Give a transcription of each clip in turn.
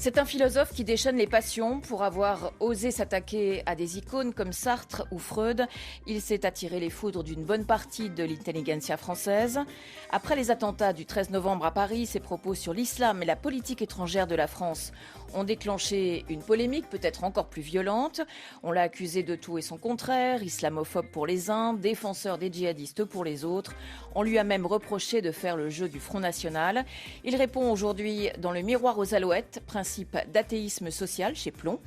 C'est un philosophe qui déchaîne les passions pour avoir osé s'attaquer à des icônes comme Sartre ou Freud. Il s'est attiré les foudres d'une bonne partie de l'intelligentsia française. Après les attentats du 13 novembre à Paris, ses propos sur l'islam et la politique étrangère de la France ont déclenché une polémique peut-être encore plus violente. On l'a accusé de tout et son contraire, islamophobe pour les uns, défenseur des djihadistes pour les autres. On lui a même reproché de faire le jeu du Front National. Il répond aujourd'hui dans Le Miroir aux Alouettes, principe d'athéisme social chez Plon.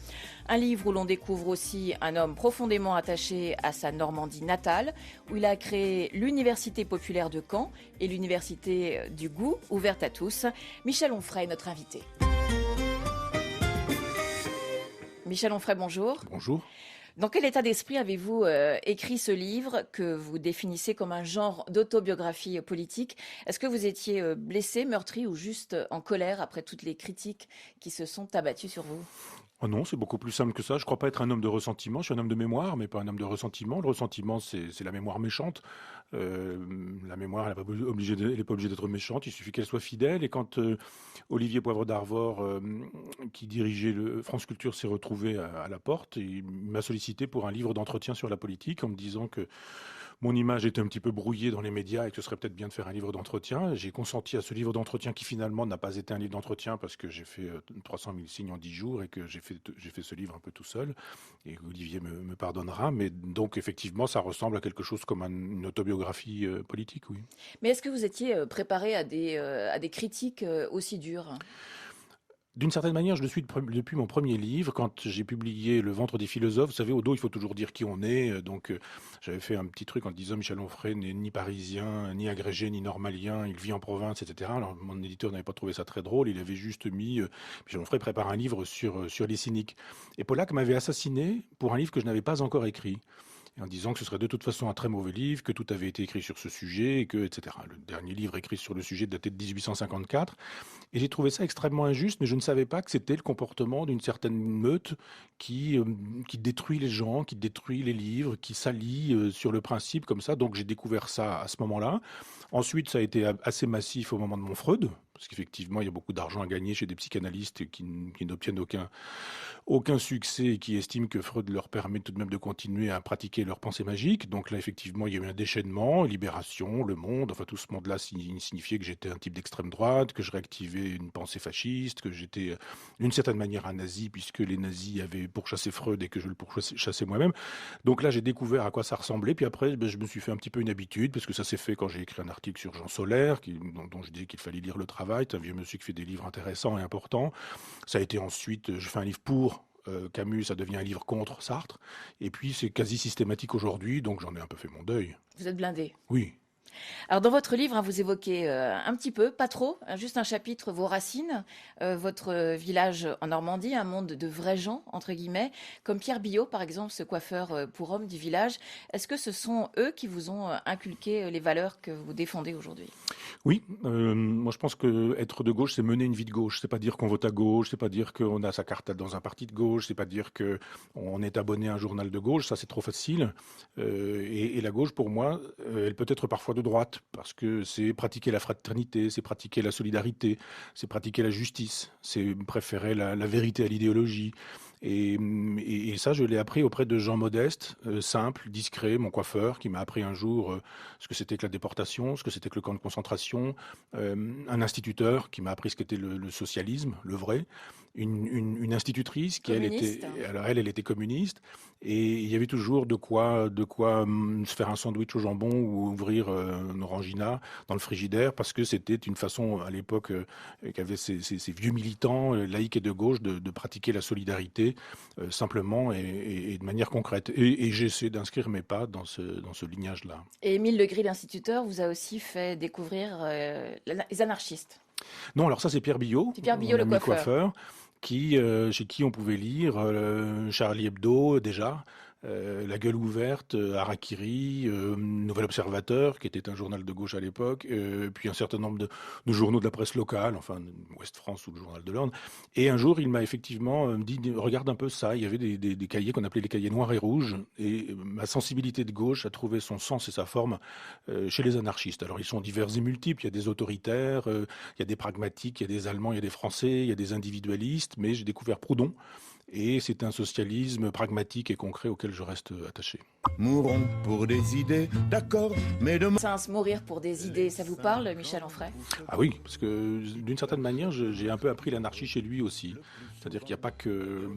Un livre où l'on découvre aussi un homme profondément attaché à sa Normandie natale, où il a créé l'Université populaire de Caen et l'Université du goût, ouverte à tous. Michel Onfray est notre invité. Michel Onfray, bonjour. Bonjour. Dans quel état d'esprit avez-vous écrit ce livre que vous définissez comme un genre d'autobiographie politique? Est-ce que vous étiez blessé, meurtri ou juste en colère après toutes les critiques qui se sont abattues sur vous? Oh non, c'est beaucoup plus simple que ça. Je crois pas être un homme de ressentiment. Je suis un homme de mémoire, mais pas un homme de ressentiment. Le ressentiment, c'est la mémoire méchante. La mémoire, elle n'est pas obligée d'être méchante. Il suffit qu'elle soit fidèle. Et quand Olivier Poivre d'Arvor, qui dirigeait France Culture, s'est retrouvé à la porte, il m'a sollicité pour un livre d'entretien sur la politique en me disant que mon image était un petit peu brouillée dans les médias et que ce serait peut-être bien de faire un livre d'entretien. J'ai consenti à ce livre d'entretien qui finalement n'a pas été un livre d'entretien parce que j'ai fait 300 000 signes en 10 jours et que j'ai fait ce livre un peu tout seul. Et Olivier me pardonnera. Mais donc effectivement, ça ressemble à quelque chose comme une autobiographie politique, oui. Mais est-ce que vous étiez préparé à des critiques aussi dures? D'une certaine manière, je le suis depuis mon premier livre. Quand j'ai publié Le ventre des philosophes, vous savez, au dos, il faut toujours dire qui on est. Donc, j'avais fait un petit truc en disant Michel Onfray n'est ni parisien, ni agrégé, ni normalien. Il vit en province, etc. Alors, mon éditeur n'avait pas trouvé ça très drôle. Il avait juste mis Michel Onfray prépare un livre sur les cyniques. Et Pollack m'avait assassiné pour un livre que je n'avais pas encore écrit. Et en disant que ce serait de toute façon un très mauvais livre, que tout avait été écrit sur ce sujet, et que, etc. Le dernier livre écrit sur le sujet datait de 1854. Et j'ai trouvé ça extrêmement injuste, mais je ne savais pas que c'était le comportement d'une certaine meute qui détruit les gens, qui détruit les livres, qui s'allie sur le principe comme ça. Donc j'ai découvert ça à ce moment-là. Ensuite, ça a été assez massif au moment de mon Freud, parce qu'effectivement, il y a beaucoup d'argent à gagner chez des psychanalystes qui n'obtiennent aucun succès et qui estiment que Freud leur permet tout de même de continuer à pratiquer leur pensée magique. Donc là, effectivement, il y a eu un déchaînement, Libération, Le Monde, enfin tout ce monde-là signifiait que j'étais un type d'extrême droite, que je réactivais une pensée fasciste, que j'étais d'une certaine manière un nazi puisque les nazis avaient pourchassé Freud et que je le pourchassais moi-même. Donc là, j'ai découvert à quoi ça ressemblait. Puis après, je me suis fait un petit peu une habitude parce que ça s'est fait quand j'ai écrit un article sur Jean Solaire, dont je disais qu'il fallait lire Le Travail. C'est un vieux monsieur qui fait des livres intéressants et importants. Ça a été ensuite, je fais un livre pour Camus, ça devient un livre contre Sartre. Et puis c'est quasi systématique aujourd'hui, donc j'en ai un peu fait mon deuil. Vous êtes blindé. Oui. Alors dans votre livre, vous évoquez un petit peu, pas trop, juste un chapitre, vos racines, votre village en Normandie, un monde de vrais gens, entre guillemets, comme Pierre Billot, par exemple, ce coiffeur pour hommes du village. Est-ce que ce sont eux qui vous ont inculqué les valeurs que vous défendez aujourd'hui? Oui, moi je pense que être de gauche, c'est mener une vie de gauche. C'est pas dire qu'on vote à gauche, c'est pas dire qu'on a sa carte dans un parti de gauche, c'est pas dire que on est abonné à un journal de gauche. Ça, c'est trop facile. Et la gauche, pour moi, elle peut être parfois de droite parce que c'est pratiquer la fraternité, c'est pratiquer la solidarité, c'est pratiquer la justice, c'est préférer la vérité à l'idéologie. Et ça, je l'ai appris auprès de gens modestes, simples, discrets, mon coiffeur, qui m'a appris un jour ce que c'était que la déportation, ce que c'était que le camp de concentration, un instituteur qui m'a appris ce qu'était le socialisme, le vrai, une institutrice qui Communiste. elle était communiste, et il y avait toujours de quoi se faire un sandwich au jambon ou ouvrir une orangina dans le frigidaire, parce que c'était une façon à l'époque qu'avaient ces vieux militants laïcs et de gauche de pratiquer la solidarité simplement et de manière concrète. Et j'essaie d'inscrire mes pas dans ce lignage-là. Et Émile Legris, l'instituteur, vous a aussi fait découvrir les anarchistes. Non, alors ça c'est Pierre Billot, C'est Pierre Billot, mon le ami coiffeur. chez qui on pouvait lire Charlie Hebdo déjà, La Gueule ouverte, Harakiri, Nouvel Observateur, qui était un journal de gauche à l'époque, puis un certain nombre de journaux de la presse locale, enfin Ouest France ou le Journal de l'Orne. Et un jour, il m'a effectivement dit, regarde un peu ça, il y avait des cahiers qu'on appelait les cahiers noirs et rouges, et ma sensibilité de gauche a trouvé son sens et sa forme chez les anarchistes. Alors ils sont divers et multiples, il y a des autoritaires, il y a des pragmatiques, il y a des Allemands, il y a des Français, il y a des individualistes, mais j'ai découvert Proudhon, et c'est un socialisme pragmatique et concret auquel je reste attaché. Mourons pour des idées, d'accord, mais demain... Mourir pour des idées, ça vous parle, Michel Onfray? Ah oui, parce que d'une certaine manière, j'ai un peu appris l'anarchie chez lui aussi. C'est-à-dire qu'il n'y a pas que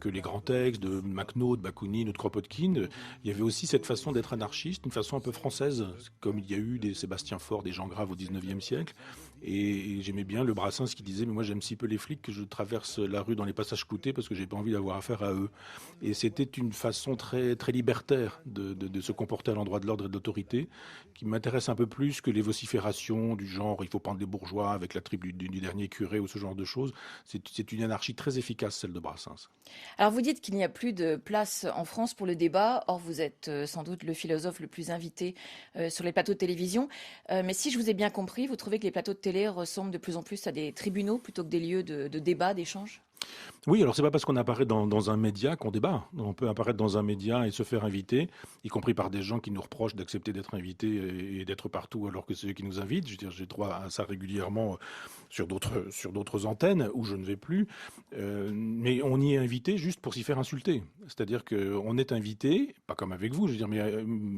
les grands textes de Makhno, de Bakounine ou de Kropotkin. Il y avait aussi cette façon d'être anarchiste, une façon un peu française, comme il y a eu des Sébastien Faure, des Jean Grave au XIXe siècle. Et j'aimais bien le Brassens qui disait « Mais moi j'aime si peu les flics que je traverse la rue dans les passages cloutés parce que j'ai pas envie d'avoir affaire à eux. » Et c'était une façon très, très libertaire de se comporter à l'endroit de l'ordre et de l'autorité, qui m'intéresse un peu plus que les vociférations du genre « Il faut prendre les bourgeois avec la tribu du dernier curé » ou ce genre de choses. C'est une anarchie très efficace, celle de Brassens. Alors vous dites qu'il n'y a plus de place en France pour le débat. Or, vous êtes sans doute le philosophe le plus invité sur les plateaux de télévision. Mais si je vous ai bien compris, vous trouvez que les plateaux de télé ressemblent de plus en plus à des tribunaux plutôt que des lieux de débat, d'échange? Oui, alors c'est pas parce qu'on apparaît dans un média qu'on débat. On peut apparaître dans un média et se faire inviter, y compris par des gens qui nous reprochent d'accepter d'être invités et d'être partout alors que c'est eux qui nous invitent. Je veux dire, j'ai droit à ça régulièrement sur d'autres antennes où je ne vais plus. Mais on y est invité juste pour s'y faire insulter. C'est-à-dire qu'on est invité, pas comme avec vous, je veux dire, mais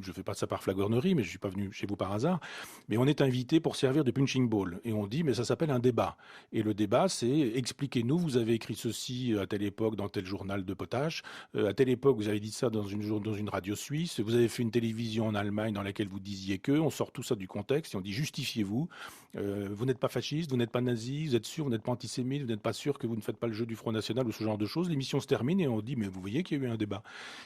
je fais pas ça par flagornerie, mais je suis pas venu chez vous par hasard. Mais on est invité pour servir de punching ball. Et on dit, mais ça s'appelle un débat. Et le débat, c'est expliquez-nous, vous avez écrit ceci à telle époque dans tel journal de potache, à telle époque vous avez dit ça dans une radio suisse, vous avez fait une télévision en Allemagne dans laquelle vous disiez que, on sort tout ça du contexte et on dit justifiez-vous, vous n'êtes pas fasciste, vous n'êtes pas nazi, vous êtes sûr, vous n'êtes pas antisémite, vous n'êtes pas sûr que vous ne faites pas le jeu du Front National ou ce genre de choses. L'émission se termine et on dit mais vous voyez qu'il y a eu un débat.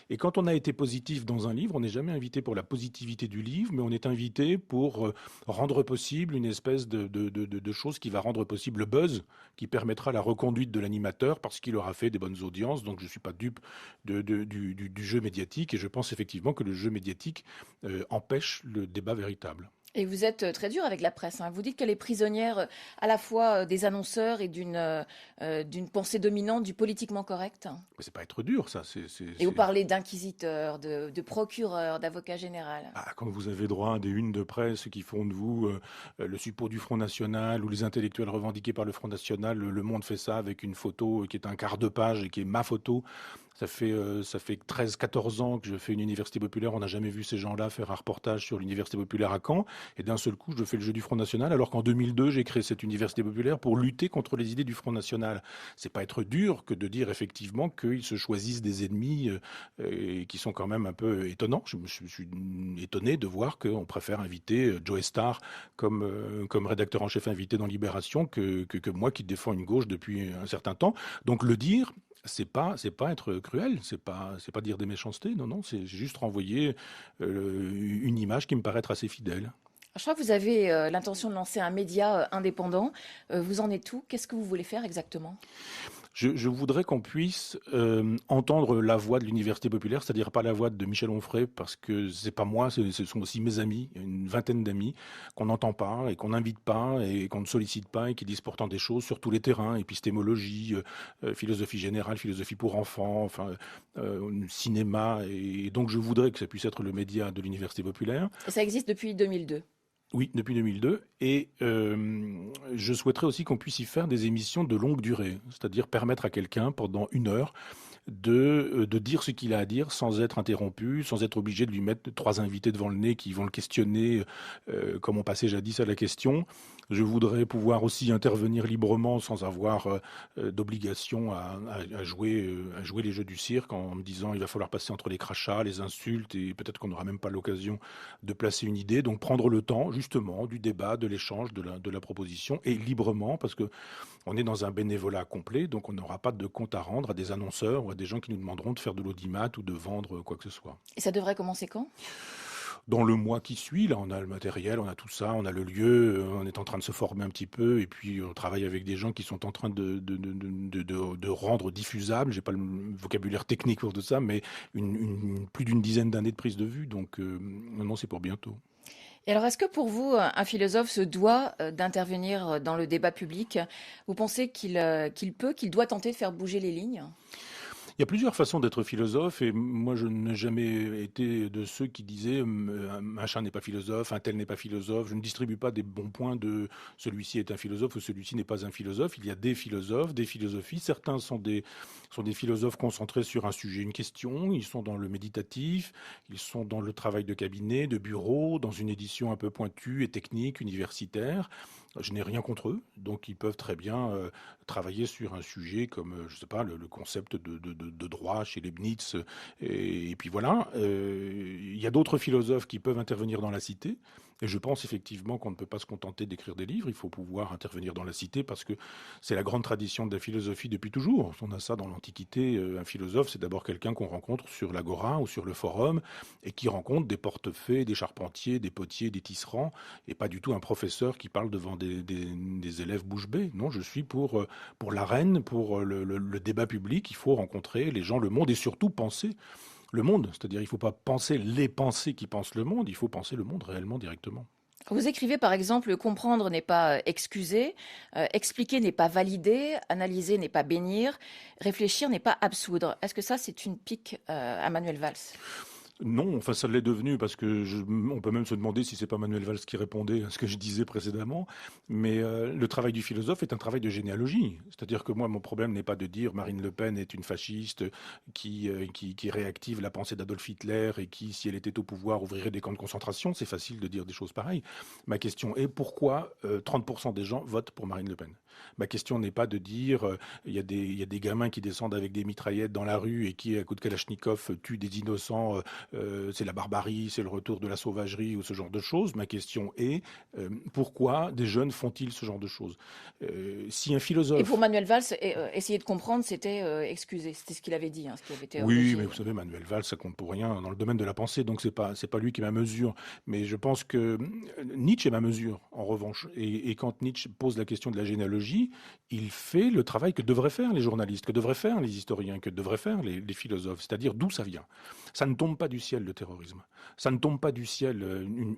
Et quand on a été positif dans un livre, on n'est jamais invité pour la positivité du livre, mais on est invité pour rendre possible une espèce de chose qui va rendre possible le buzz, qui permettra la reconduite de l'animateur parce qu'il aura fait des bonnes audiences. Donc je ne suis pas dupe du jeu médiatique et je pense effectivement que le jeu médiatique empêche le débat véritable. Et vous êtes très dur avec la presse, hein. Vous dites qu'elle est prisonnière à la fois des annonceurs et d'une pensée dominante du politiquement correct. Mais c'est pas être dur, ça. Et vous parlez d'inquisiteurs, de procureurs, d'avocats généraux. Ah, quand vous avez droit à des unes de presse qui font de vous le suppôt du Front National ou les intellectuels revendiqués par le Front National, Le Monde fait ça avec une photo qui est un quart de page et qui est ma photo. Ça fait 13-14 ans que je fais une université populaire. On n'a jamais vu ces gens-là faire un reportage sur l'université populaire à Caen. Et d'un seul coup, je fais le jeu du Front National, alors qu'en 2002, j'ai créé cette université populaire pour lutter contre les idées du Front National. C'est pas être dur que de dire effectivement qu'ils se choisissent des ennemis qui sont quand même un peu étonnants. Je suis étonné de voir qu'on préfère inviter Joe Starr comme rédacteur en chef invité dans Libération que moi qui défends une gauche depuis un certain temps. Donc le dire, c'est pas être cruel, c'est pas dire des méchancetés, non, c'est juste renvoyer une image qui me paraît être assez fidèle. Je crois que vous avez l'intention de lancer un média indépendant. Vous en êtes où? Qu'est-ce que vous voulez faire exactement? Je voudrais qu'on puisse entendre la voix de l'université populaire, c'est-à-dire pas la voix de Michel Onfray, parce que c'est pas moi, ce sont aussi mes amis, une vingtaine d'amis, qu'on n'entend pas et qu'on n'invite pas et qu'on ne sollicite pas et qui disent pourtant des choses sur tous les terrains, épistémologie, philosophie générale, philosophie pour enfants, enfin cinéma. Et donc je voudrais que ça puisse être le média de l'université populaire. Et ça existe depuis 2002. Oui, depuis 2002. Et je souhaiterais aussi qu'on puisse y faire des émissions de longue durée, c'est-à-dire permettre à quelqu'un pendant 1 heure de dire ce qu'il a à dire sans être interrompu, sans être obligé de lui mettre 3 invités devant le nez qui vont le questionner comme on passait jadis à la question. Je voudrais pouvoir aussi intervenir librement sans avoir d'obligation à jouer les jeux du cirque en me disant il va falloir passer entre les crachats, les insultes et peut-être qu'on n'aura même pas l'occasion de placer une idée. Donc prendre le temps justement du débat, de l'échange, de la proposition et librement parce que on est dans un bénévolat complet, donc on n'aura pas de compte à rendre à des annonceurs ou à des gens qui nous demanderont de faire de l'audimat ou de vendre quoi que ce soit. Et ça devrait commencer quand ? dans le mois qui suit. Là, on a le matériel, on a tout ça, on a le lieu, on est en train de se former un petit peu, et puis on travaille avec des gens qui sont en train de rendre diffusable. J'ai pas le vocabulaire technique pour tout ça, mais plus d'une dizaine d'années de prise de vue. Donc, non, c'est pour bientôt. Et alors, est-ce que pour vous, un philosophe se doit d'intervenir dans le débat public? Vous pensez qu'il doit tenter de faire bouger les lignes? Il y a plusieurs façons d'être philosophe et moi je n'ai jamais été de ceux qui disaient un machin n'est pas philosophe, un tel n'est pas philosophe. Je ne distribue pas des bons points de celui-ci est un philosophe ou celui-ci n'est pas un philosophe. Il y a des philosophes, des philosophies. Certains sont des philosophes concentrés sur un sujet, une question. Ils sont dans le méditatif, ils sont dans le travail de cabinet, de bureau, dans une édition un peu pointue et technique, universitaire. Je n'ai rien contre eux, donc ils peuvent très bien travailler sur un sujet comme, je sais pas, le concept de droit chez Leibniz. Et puis voilà, il y a d'autres philosophes qui peuvent intervenir dans la cité. Et je pense effectivement qu'on ne peut pas se contenter d'écrire des livres, il faut pouvoir intervenir dans la cité parce que c'est la grande tradition de la philosophie depuis toujours. On a ça dans l'Antiquité, un philosophe c'est d'abord quelqu'un qu'on rencontre sur l'agora ou sur le forum et qui rencontre des portefaix, des charpentiers, des potiers, des tisserands et pas du tout un professeur qui parle devant des élèves bouche bée. Non, je suis pour l'arène, pour le débat public, il faut rencontrer les gens, le monde et surtout penser le monde. C'est-à-dire il ne faut pas penser les pensées qui pensent le monde, il faut penser le monde réellement directement. Vous écrivez par exemple, comprendre n'est pas excuser, expliquer n'est pas valider, analyser n'est pas bénir, réfléchir n'est pas absoudre. Est-ce que ça, c'est une pique à Manuel Valls? Non, enfin ça l'est devenu parce que on peut même se demander si c'est pas Manuel Valls qui répondait à ce que je disais précédemment. Mais le travail du philosophe est un travail de généalogie. C'est-à-dire que moi, mon problème n'est pas de dire Marine Le Pen est une fasciste qui réactive la pensée d'Adolf Hitler et qui, si elle était au pouvoir, ouvrirait des camps de concentration. C'est facile de dire des choses pareilles. Ma question est pourquoi 30% des gens votent pour Marine Le Pen? Ma question n'est pas de dire il y a des gamins qui descendent avec des mitraillettes dans la rue et qui, à coup de Kalachnikov, tuent des innocents. C'est la barbarie, c'est le retour de la sauvagerie ou ce genre de choses. Ma question est pourquoi des jeunes font-ils ce genre de choses? Si un philosophe... Et pour Manuel Valls, essayer de comprendre, c'était excuser. C'était ce qu'il avait dit, ce qui avait été Oui, rejeté. mais vous savez, Manuel Valls, ça compte pour rien dans le domaine de la pensée, donc c'est pas lui qui est ma mesure. Mais je pense que Nietzsche est ma mesure, en revanche. Et quand Nietzsche pose la question de la généalogie, il fait le travail que devraient faire les journalistes, que devraient faire les historiens, que devraient faire les philosophes, c'est-à-dire d'où ça vient. Ça ne tombe pas du ciel, le terrorisme. Ça ne tombe pas du ciel,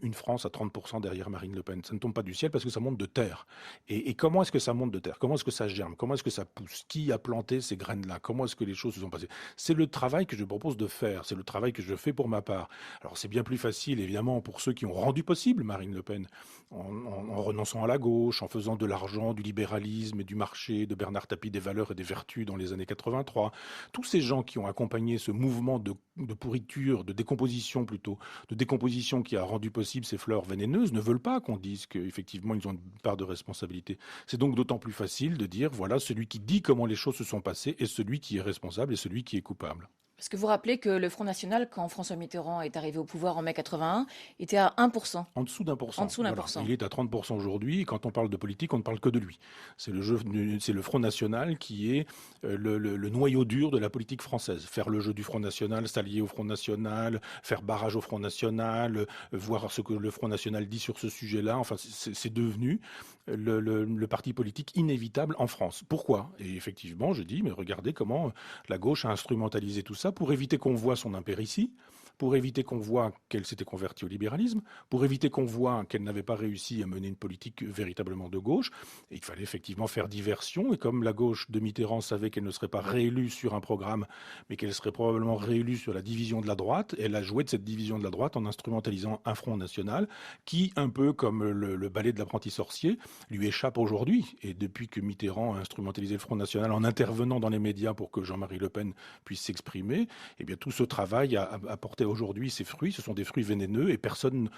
une France à 30% derrière Marine Le Pen. Ça ne tombe pas du ciel parce que ça monte de terre. Et comment est-ce que ça monte de terre? Comment est-ce que ça germe? Comment est-ce que ça pousse? Qui a planté ces graines-là? Comment est-ce que les choses se sont passées? C'est le travail que je propose de faire. C'est le travail que je fais pour ma part. Alors c'est bien plus facile, évidemment, pour ceux qui ont rendu possible Marine Le Pen, en renonçant à la gauche, en faisant de l'argent, du libéralisme et du marché, de Bernard Tapie des valeurs et des vertus dans les années 83. Tous ces gens qui ont accompagné ce mouvement de pourriture, de décomposition plutôt, de décomposition qui a rendu possible ces fleurs vénéneuses, ne veulent pas qu'on dise qu'effectivement ils ont une part de responsabilité. C'est donc d'autant plus facile de dire, voilà, celui qui dit comment les choses se sont passées est celui qui est responsable et celui qui est coupable. Parce que vous rappelez que le Front National, quand François Mitterrand est arrivé au pouvoir en mai 81, était à 1%. En dessous d'1%. En dessous d'1%. Voilà. Il est à 30% aujourd'hui. Et quand on parle de politique, on ne parle que de lui. C'est le Front National qui est le noyau dur de la politique française. Faire le jeu du Front National, s'allier au Front National, faire barrage au Front National, voir ce que le Front National dit sur ce sujet-là. Enfin, c'est devenu le parti politique inévitable en France. Pourquoi? Et effectivement, je dis, mais regardez comment la gauche a instrumentalisé tout ça pour éviter qu'on voit son impéritie, pour éviter qu'on voit qu'elle s'était convertie au libéralisme, pour éviter qu'on voit qu'elle n'avait pas réussi à mener une politique véritablement de gauche. Et il fallait effectivement faire diversion. Et comme la gauche de Mitterrand savait qu'elle ne serait pas réélue sur un programme, mais qu'elle serait probablement réélue sur la division de la droite, elle a joué de cette division de la droite en instrumentalisant un Front National qui, un peu comme le ballet de l'apprenti sorcier, lui échappe aujourd'hui. Et depuis que Mitterrand a instrumentalisé le Front National en intervenant dans les médias pour que Jean-Marie Le Pen puisse s'exprimer, eh bien tout ce travail a porté aujourd'hui ses fruits. Ce sont des fruits vénéneux et personne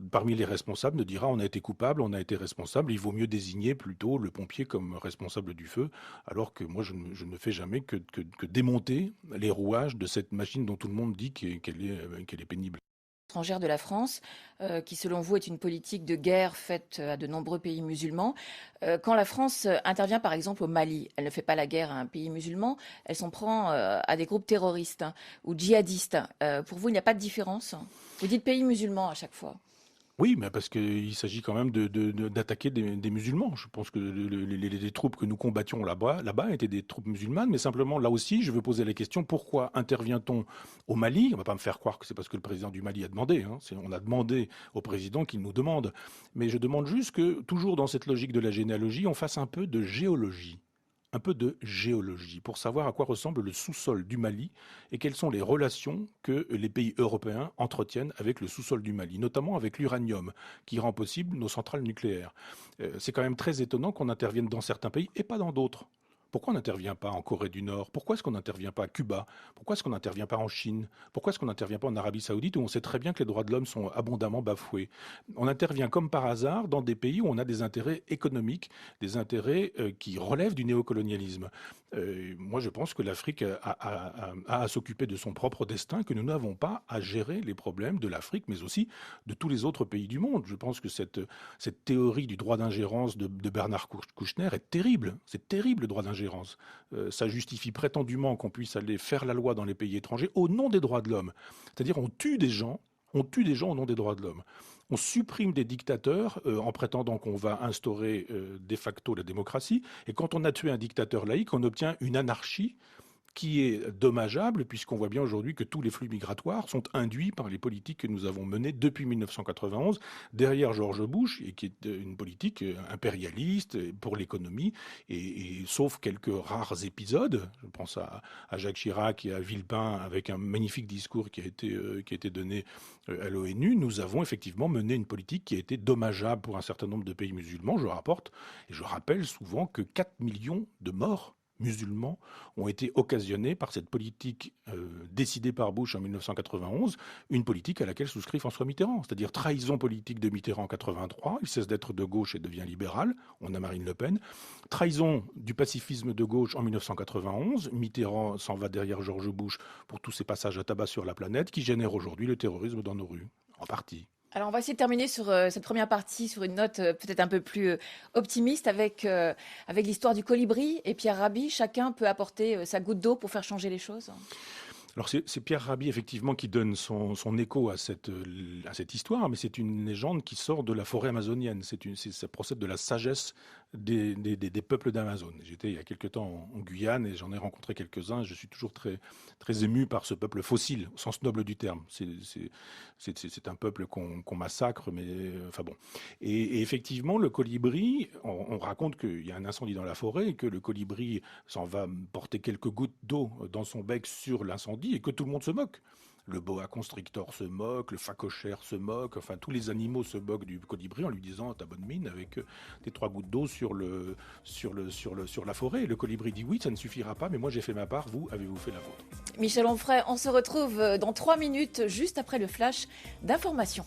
parmi les responsables ne dira on a été coupable, on a été responsable. Il vaut mieux désigner plutôt le pompier comme responsable du feu, alors que moi je ne fais jamais que démonter les rouages de cette machine dont tout le monde dit qu'elle est pénible. étrangère de la France, qui selon vous est une politique de guerre faite à de nombreux pays musulmans. Quand la France intervient par exemple au Mali, elle ne fait pas la guerre à un pays musulman, elle s'en prend à des groupes terroristes ou djihadistes. Pour vous, il n'y a pas de différence? Vous dites pays musulman à chaque fois. Oui, mais parce qu'il s'agit quand même d'attaquer des musulmans. Je pense que les troupes que nous combattions là-bas étaient des troupes musulmanes, mais simplement, là aussi, je veux poser la question, pourquoi intervient-on au Mali? On ne va pas me faire croire que c'est parce que le président du Mali a demandé. Hein. On a demandé au président qu'il nous demande. Mais je demande juste que, toujours dans cette logique de la généalogie, on fasse un peu de géologie. Un peu de géologie pour savoir à quoi ressemble le sous-sol du Mali et quelles sont les relations que les pays européens entretiennent avec le sous-sol du Mali, notamment avec l'uranium qui rend possible nos centrales nucléaires. C'est quand même très étonnant qu'on intervienne dans certains pays et pas dans d'autres. Pourquoi on n'intervient pas en Corée du Nord? Pourquoi est-ce qu'on n'intervient pas à Cuba? Pourquoi est-ce qu'on n'intervient pas en Chine? Pourquoi est-ce qu'on n'intervient pas en Arabie Saoudite où on sait très bien que les droits de l'homme sont abondamment bafoués? On intervient comme par hasard dans des pays où on a des intérêts économiques, des intérêts qui relèvent du néocolonialisme. Moi, je pense que l'Afrique a à s'occuper de son propre destin, que nous n'avons pas à gérer les problèmes de l'Afrique, mais aussi de tous les autres pays du monde. Je pense que cette théorie du droit d'ingérence de Bernard Kouchner est terrible. C'est terrible, le droit d'ingérence. Ça justifie prétendument qu'on puisse aller faire la loi dans les pays étrangers au nom des droits de l'homme. C'est-à-dire on tue des gens au nom des droits de l'homme. On supprime des dictateurs en prétendant qu'on va instaurer de facto la démocratie. Et quand on a tué un dictateur laïque, on obtient une anarchie qui est dommageable, puisqu'on voit bien aujourd'hui que tous les flux migratoires sont induits par les politiques que nous avons menées depuis 1991, derrière George Bush, et qui est une politique impérialiste pour l'économie, et sauf quelques rares épisodes, je pense à Jacques Chirac et à Villepin, avec un magnifique discours qui a été donné à l'ONU, nous avons effectivement mené une politique qui a été dommageable pour un certain nombre de pays musulmans. Je rappelle souvent que 4 millions de morts musulmans ont été occasionnés par cette politique décidée par Bush en 1991, une politique à laquelle souscrit François Mitterrand, c'est-à-dire trahison politique de Mitterrand en 83, il cesse d'être de gauche et devient libéral, on a Marine Le Pen, trahison du pacifisme de gauche en 1991, Mitterrand s'en va derrière George Bush pour tous ses passages à tabac sur la planète qui génèrent aujourd'hui le terrorisme dans nos rues, en partie. Alors, on va essayer de terminer sur cette première partie sur une note peut-être un peu plus optimiste avec l'histoire du colibri et Pierre Rabhi. Chacun peut apporter sa goutte d'eau pour faire changer les choses. Alors c'est Pierre Rabhi effectivement qui donne son écho à cette histoire, mais c'est une légende qui sort de la forêt amazonienne. Ça procède de la sagesse des peuples d'Amazon. J'étais il y a quelque temps en Guyane et j'en ai rencontré quelques-uns. Je suis toujours très, très ému par ce peuple fossile, au sens noble du terme. C'est un peuple qu'on massacre, mais enfin bon. Et effectivement, le colibri, on raconte qu'il y a un incendie dans la forêt et que le colibri s'en va porter quelques gouttes d'eau dans son bec sur l'incendie et que tout le monde se moque. Le boa constrictor se moque, le phacochère se moque, enfin tous les animaux se moquent du colibri en lui disant t'as bonne mine avec tes 3 gouttes d'eau sur la forêt. Et le colibri dit oui, ça ne suffira pas, mais moi j'ai fait ma part, vous avez-vous fait la vôtre? Michel Onfray, on se retrouve dans 3 minutes, juste après le flash d'information.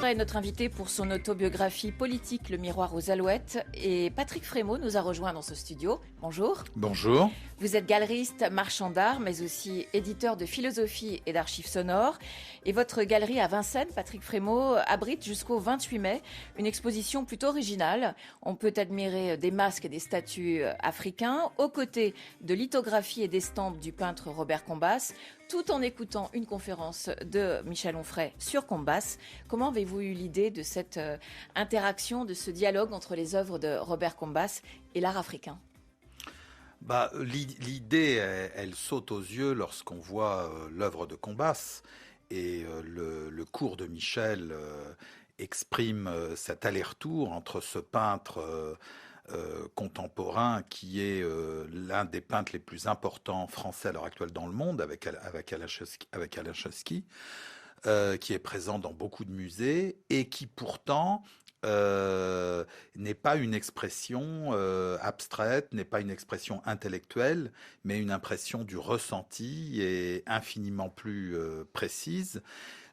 Est notre invité pour son autobiographie politique Le miroir aux alouettes et Patrick Frémaux nous a rejoint dans ce studio. Bonjour. Bonjour. Vous êtes galeriste, marchand d'art, mais aussi éditeur de philosophie et d'archives sonores. Et votre galerie à Vincennes, Patrick Frémaux, abrite jusqu'au 28 mai une exposition plutôt originale. On peut admirer des masques et des statues africains, aux côtés de lithographies et d'estampes du peintre Robert Combas, tout en écoutant une conférence de Michel Onfray sur Combas. Comment avez-vous eu l'idée de cette interaction, de ce dialogue entre les œuvres de Robert Combas et l'art africain? L'idée, elle saute aux yeux lorsqu'on voit l'œuvre de Combas et le cours de Michel exprime cet aller-retour entre ce peintre contemporain qui est l'un des peintres les plus importants français à l'heure actuelle dans le monde avec Alain Chesky, qui est présent dans beaucoup de musées et qui pourtant n'est pas une expression abstraite, n'est pas une expression intellectuelle, mais une impression du ressenti et infiniment plus précise.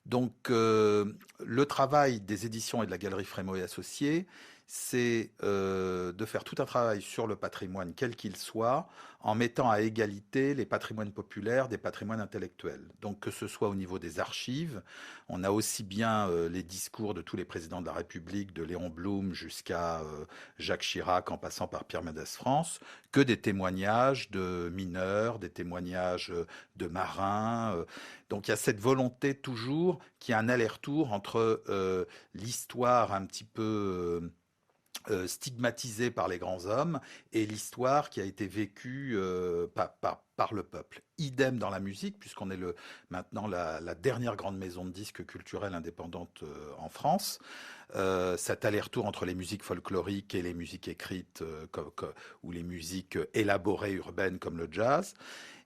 Donc le travail des éditions et de la Galerie Frémaux et Associés, c'est de faire tout un travail sur le patrimoine, quel qu'il soit, en mettant à égalité les patrimoines populaires des patrimoines intellectuels. Donc que ce soit au niveau des archives, on a aussi bien les discours de tous les présidents de la République, de Léon Blum jusqu'à Jacques Chirac en passant par Pierre Mendès France, que des témoignages de mineurs, des témoignages de marins. Donc il y a cette volonté toujours qu'il y a un aller-retour entre l'histoire un petit peu stigmatisée par les grands hommes et l'histoire qui a été vécue par le peuple. Idem dans la musique, puisqu'on est maintenant la dernière grande maison de disques culturelle indépendante en France. Cet aller-retour entre les musiques folkloriques et les musiques écrites ou les musiques élaborées urbaines comme le jazz.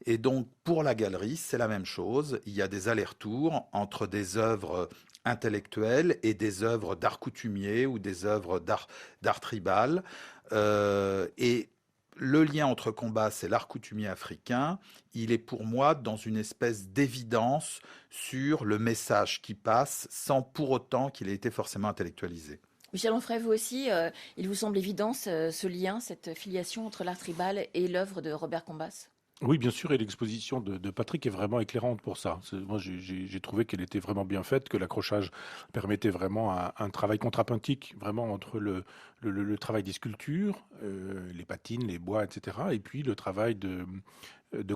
Et donc, pour la galerie, c'est la même chose. Il y a des allers-retours entre des œuvres intellectuelles et des œuvres d'art coutumier ou des œuvres d'art tribal. Et le lien entre Combas et l'art coutumier africain, il est pour moi dans une espèce d'évidence sur le message qui passe sans pour autant qu'il ait été forcément intellectualisé. Michel Onfray, vous aussi, il vous semble évident ce lien, cette filiation entre l'art tribal et l'œuvre de Robert Combas? Oui, bien sûr, et l'exposition de Patrick est vraiment éclairante pour ça. Moi, j'ai trouvé qu'elle était vraiment bien faite, que l'accrochage permettait vraiment un travail contrapuntique, vraiment entre le travail des sculptures, les patines, les bois, etc., et puis le travail de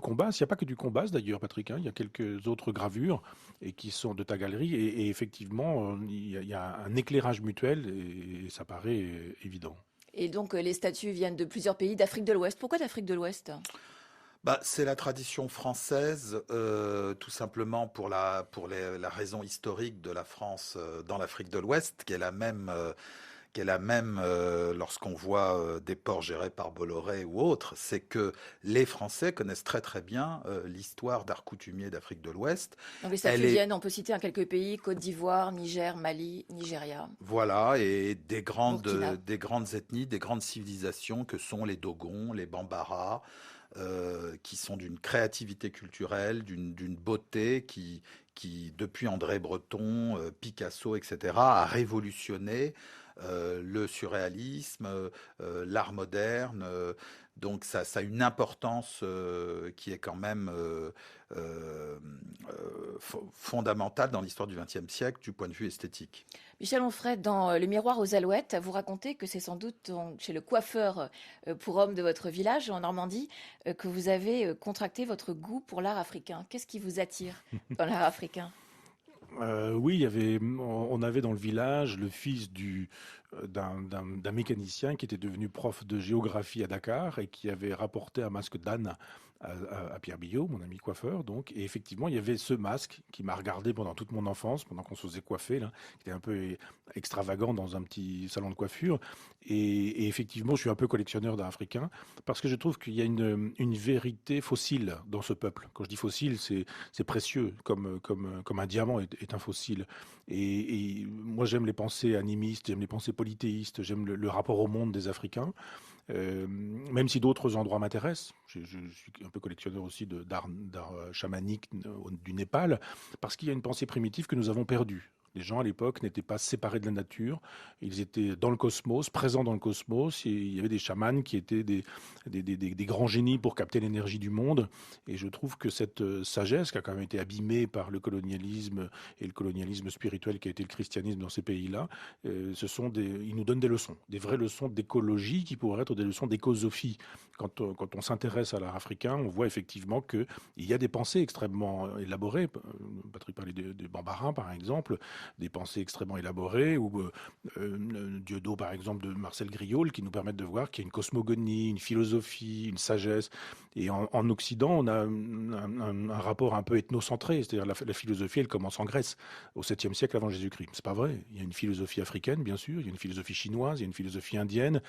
Combas. Il n'y a pas que du Combas d'ailleurs, Patrick, hein, il y a quelques autres gravures et qui sont de ta galerie, et effectivement, il y a un éclairage mutuel, et ça paraît évident. Et donc, les statues viennent de plusieurs pays d'Afrique de l'Ouest. Pourquoi d'Afrique de l'Ouest? C'est la tradition française, tout simplement pour la raison historique de la France dans l'Afrique de l'Ouest, qui est la même, lorsqu'on voit des ports gérés par Bolloré ou autres, c'est que les Français connaissent très très bien l'histoire d'art coutumier d'Afrique de l'Ouest. Donc les statues viennent, on peut citer quelques pays, Côte d'Ivoire, Niger, Mali, Nigeria. Voilà, et des grandes ethnies, des grandes civilisations que sont les Dogons, les Bambara, qui sont d'une créativité culturelle, d'une beauté qui, depuis André Breton, Picasso, etc., a révolutionné le surréalisme, l'art moderne. Donc ça a une importance qui est quand même fondamentale dans l'histoire du XXe siècle du point de vue esthétique. Michel Onfray, dans Le Miroir aux Alouettes, vous racontez que c'est sans doute chez le coiffeur pour hommes de votre village en Normandie que vous avez contracté votre goût pour l'art africain. Qu'est-ce qui vous attire dans l'art africain? Oui, on avait dans le village le fils d'un mécanicien qui était devenu prof de géographie à Dakar et qui avait rapporté un masque d'âne à Pierre Billot, mon ami coiffeur. Donc, et effectivement, il y avait ce masque qui m'a regardé pendant toute mon enfance, pendant qu'on se faisait coiffer, là, qui était un peu extravagant dans un petit salon de coiffure. Et effectivement, je suis un peu collectionneur d'art africain parce que je trouve qu'il y a une vérité fossile dans ce peuple. Quand je dis fossile, c'est précieux, comme un diamant est un fossile. Et moi, j'aime les pensées animistes, j'aime les pensées polythéistes, j'aime le rapport au monde des Africains. Même si d'autres endroits m'intéressent, je suis un peu collectionneur aussi d'art chamanique du Népal, parce qu'il y a une pensée primitive que nous avons perdue. Les gens à l'époque n'étaient pas séparés de la nature, ils étaient dans le cosmos, présents dans le cosmos, et il y avait des chamans qui étaient des grands génies pour capter l'énergie du monde, et je trouve que cette sagesse qui a quand même été abîmée par le colonialisme et le colonialisme spirituel qui a été le christianisme dans ces pays-là, ils nous donnent des leçons, des vraies leçons d'écologie qui pourraient être des leçons d'écosophie. Quand on s'intéresse à l'art africain, on voit effectivement qu'il y a des pensées extrêmement élaborées. Patrick parlait des Bambara, par exemple, des pensées extrêmement élaborées, ou Dieudo, par exemple, de Marcel Griaule, qui nous permettent de voir qu'il y a une cosmogonie, une philosophie, une sagesse. Et en Occident, on a un rapport un peu ethnocentré, c'est-à-dire la philosophie, elle commence en Grèce, au 7e siècle avant Jésus-Christ. C'est pas vrai. Il y a une philosophie africaine, bien sûr, il y a une philosophie chinoise, il y a une philosophie indienne.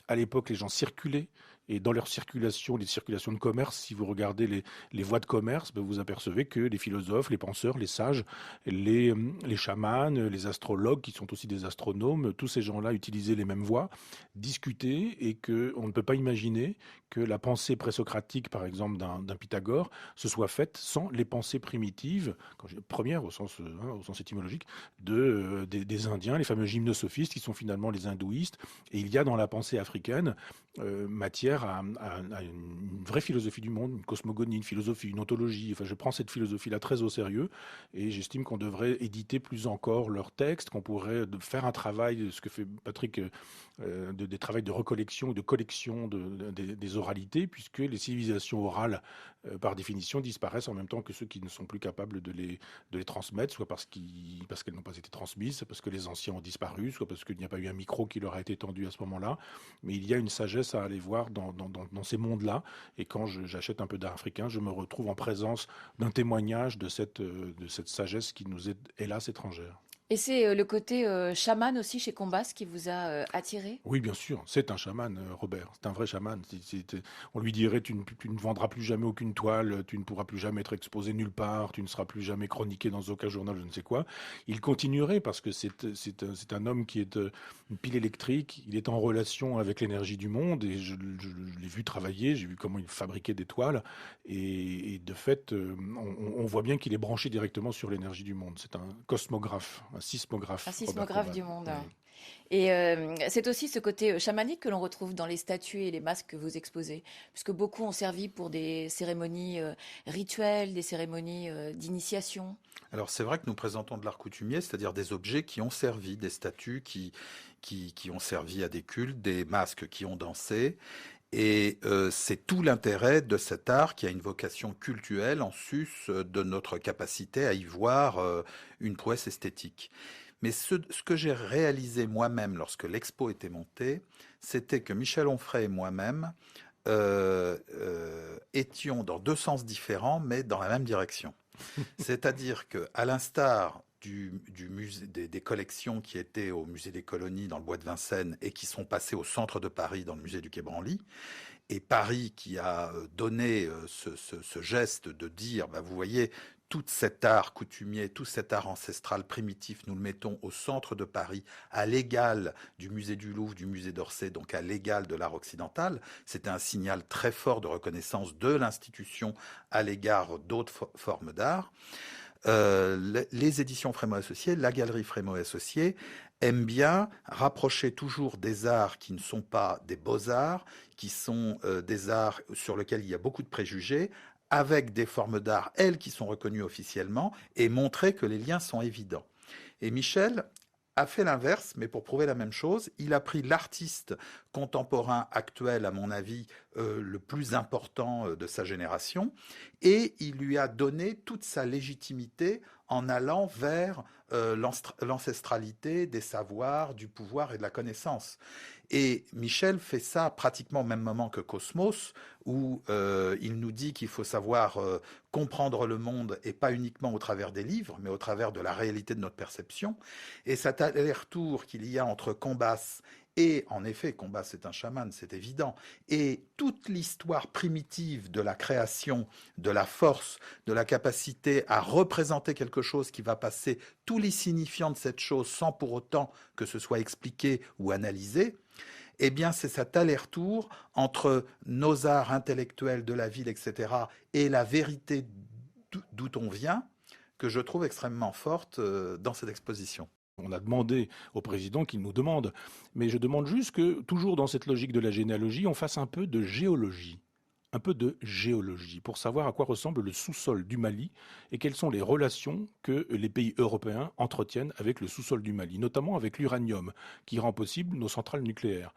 À l'époque, les gens circulaient, Et dans leur circulation, les circulations de commerce, si vous regardez les voies de commerce, vous apercevez que les philosophes, les penseurs, les sages, les chamans, les astrologues, qui sont aussi des astronomes, tous ces gens-là utilisaient les mêmes voies, discutaient, et qu'on ne peut pas imaginer que la pensée présocratique, par exemple, d'un Pythagore, se soit faite sans les pensées primitives, premières au sens étymologique, des Indiens, les fameux gymnosophistes, qui sont finalement les hindouistes. Et il y a dans la pensée africaine matière à une vraie philosophie du monde, une cosmogonie, une philosophie, une ontologie. Enfin, je prends cette philosophie-là très au sérieux, et j'estime qu'on devrait éditer plus encore leurs textes, qu'on pourrait faire un travail, ce que fait Patrick, des travaux de recollection ou de collection des oralités, puisque les civilisations orales, par définition, disparaissent en même temps que ceux qui ne sont plus capables de les transmettre, soit parce qu'elles n'ont pas été transmises, soit parce que les anciens ont disparu, soit parce qu'il n'y a pas eu un micro qui leur a été tendu à ce moment-là. Mais il y a une sagesse à aller voir dans ces mondes-là. Et quand j'achète un peu d'art africain, je me retrouve en présence d'un témoignage de cette sagesse qui nous est, hélas, étrangère. Et c'est le côté chaman aussi chez Combas qui vous a attiré? Oui, bien sûr, c'est un chaman, Robert. C'est un vrai chaman. On lui dirait, tu ne vendras plus jamais aucune toile, tu ne pourras plus jamais être exposé nulle part, tu ne seras plus jamais chroniqué dans aucun journal, je ne sais quoi. Il continuerait parce que c'est un homme qui est une pile électrique. Il est en relation avec l'énergie du monde, et je l'ai vu travailler, j'ai vu comment il fabriquait des toiles. Et de fait, on voit bien qu'il est branché directement sur l'énergie du monde. C'est un cosmographe, un sismographe. Un sismographe du monde. Oui. Et c'est aussi ce côté chamanique que l'on retrouve dans les statues et les masques que vous exposez, puisque beaucoup ont servi pour des cérémonies rituelles, des cérémonies d'initiation. Alors c'est vrai que nous présentons de l'art coutumier, c'est-à-dire des objets qui ont servi, des statues qui ont servi à des cultes, des masques qui ont dansé. Et c'est tout l'intérêt de cet art qui a une vocation cultuelle en sus de notre capacité à y voir une prouesse esthétique. Mais ce que j'ai réalisé moi-même lorsque l'expo était montée, c'était que Michel Onfray et moi-même étions dans deux sens différents, mais dans la même direction. C'est-à-dire qu'à l'instar des collections qui étaient au musée des colonies dans le bois de Vincennes et qui sont passées au centre de Paris dans le musée du Quai Branly, et Paris qui a donné ce geste de dire, vous voyez, tout cet art coutumier, tout cet art ancestral primitif, nous le mettons au centre de Paris, à l'égal du musée du Louvre, du musée d'Orsay, donc à l'égal de l'art occidental. C'était un signal très fort de reconnaissance de l'institution à l'égard d'autres formes d'art. Les éditions Frémaux Associés, la galerie Frémaux Associés aiment bien rapprocher toujours des arts qui ne sont pas des beaux-arts, qui sont des arts sur lesquels il y a beaucoup de préjugés, avec des formes d'art, elles, qui sont reconnues officiellement, et montrer que les liens sont évidents. Et Michel a fait l'inverse, mais pour prouver la même chose, il a pris l'artiste contemporain actuel, à mon avis, le plus important de sa génération, et il lui a donné toute sa légitimité en allant vers l'ancestralité des savoirs, du pouvoir et de la connaissance. Et Michel fait ça pratiquement au même moment que Cosmos, où il nous dit qu'il faut savoir comprendre le monde, et pas uniquement au travers des livres, mais au travers de la réalité de notre perception. Et cet aller-retour qu'il y a entre Combas et, en effet, Combas est un chaman, c'est évident, et toute l'histoire primitive de la création, de la force, de la capacité à représenter quelque chose qui va passer tous les signifiants de cette chose sans pour autant que ce soit expliqué ou analysé, eh bien, c'est cet aller-retour entre nos arts intellectuels de la ville, etc., et la vérité d'où on vient, que je trouve extrêmement forte dans cette exposition. On a demandé au président qu'il nous demande, mais je demande juste que, toujours dans cette logique de la généalogie, on fasse un peu de géologie. Un peu de géologie, pour savoir à quoi ressemble le sous-sol du Mali et quelles sont les relations que les pays européens entretiennent avec le sous-sol du Mali, notamment avec l'uranium, qui rend possible nos centrales nucléaires.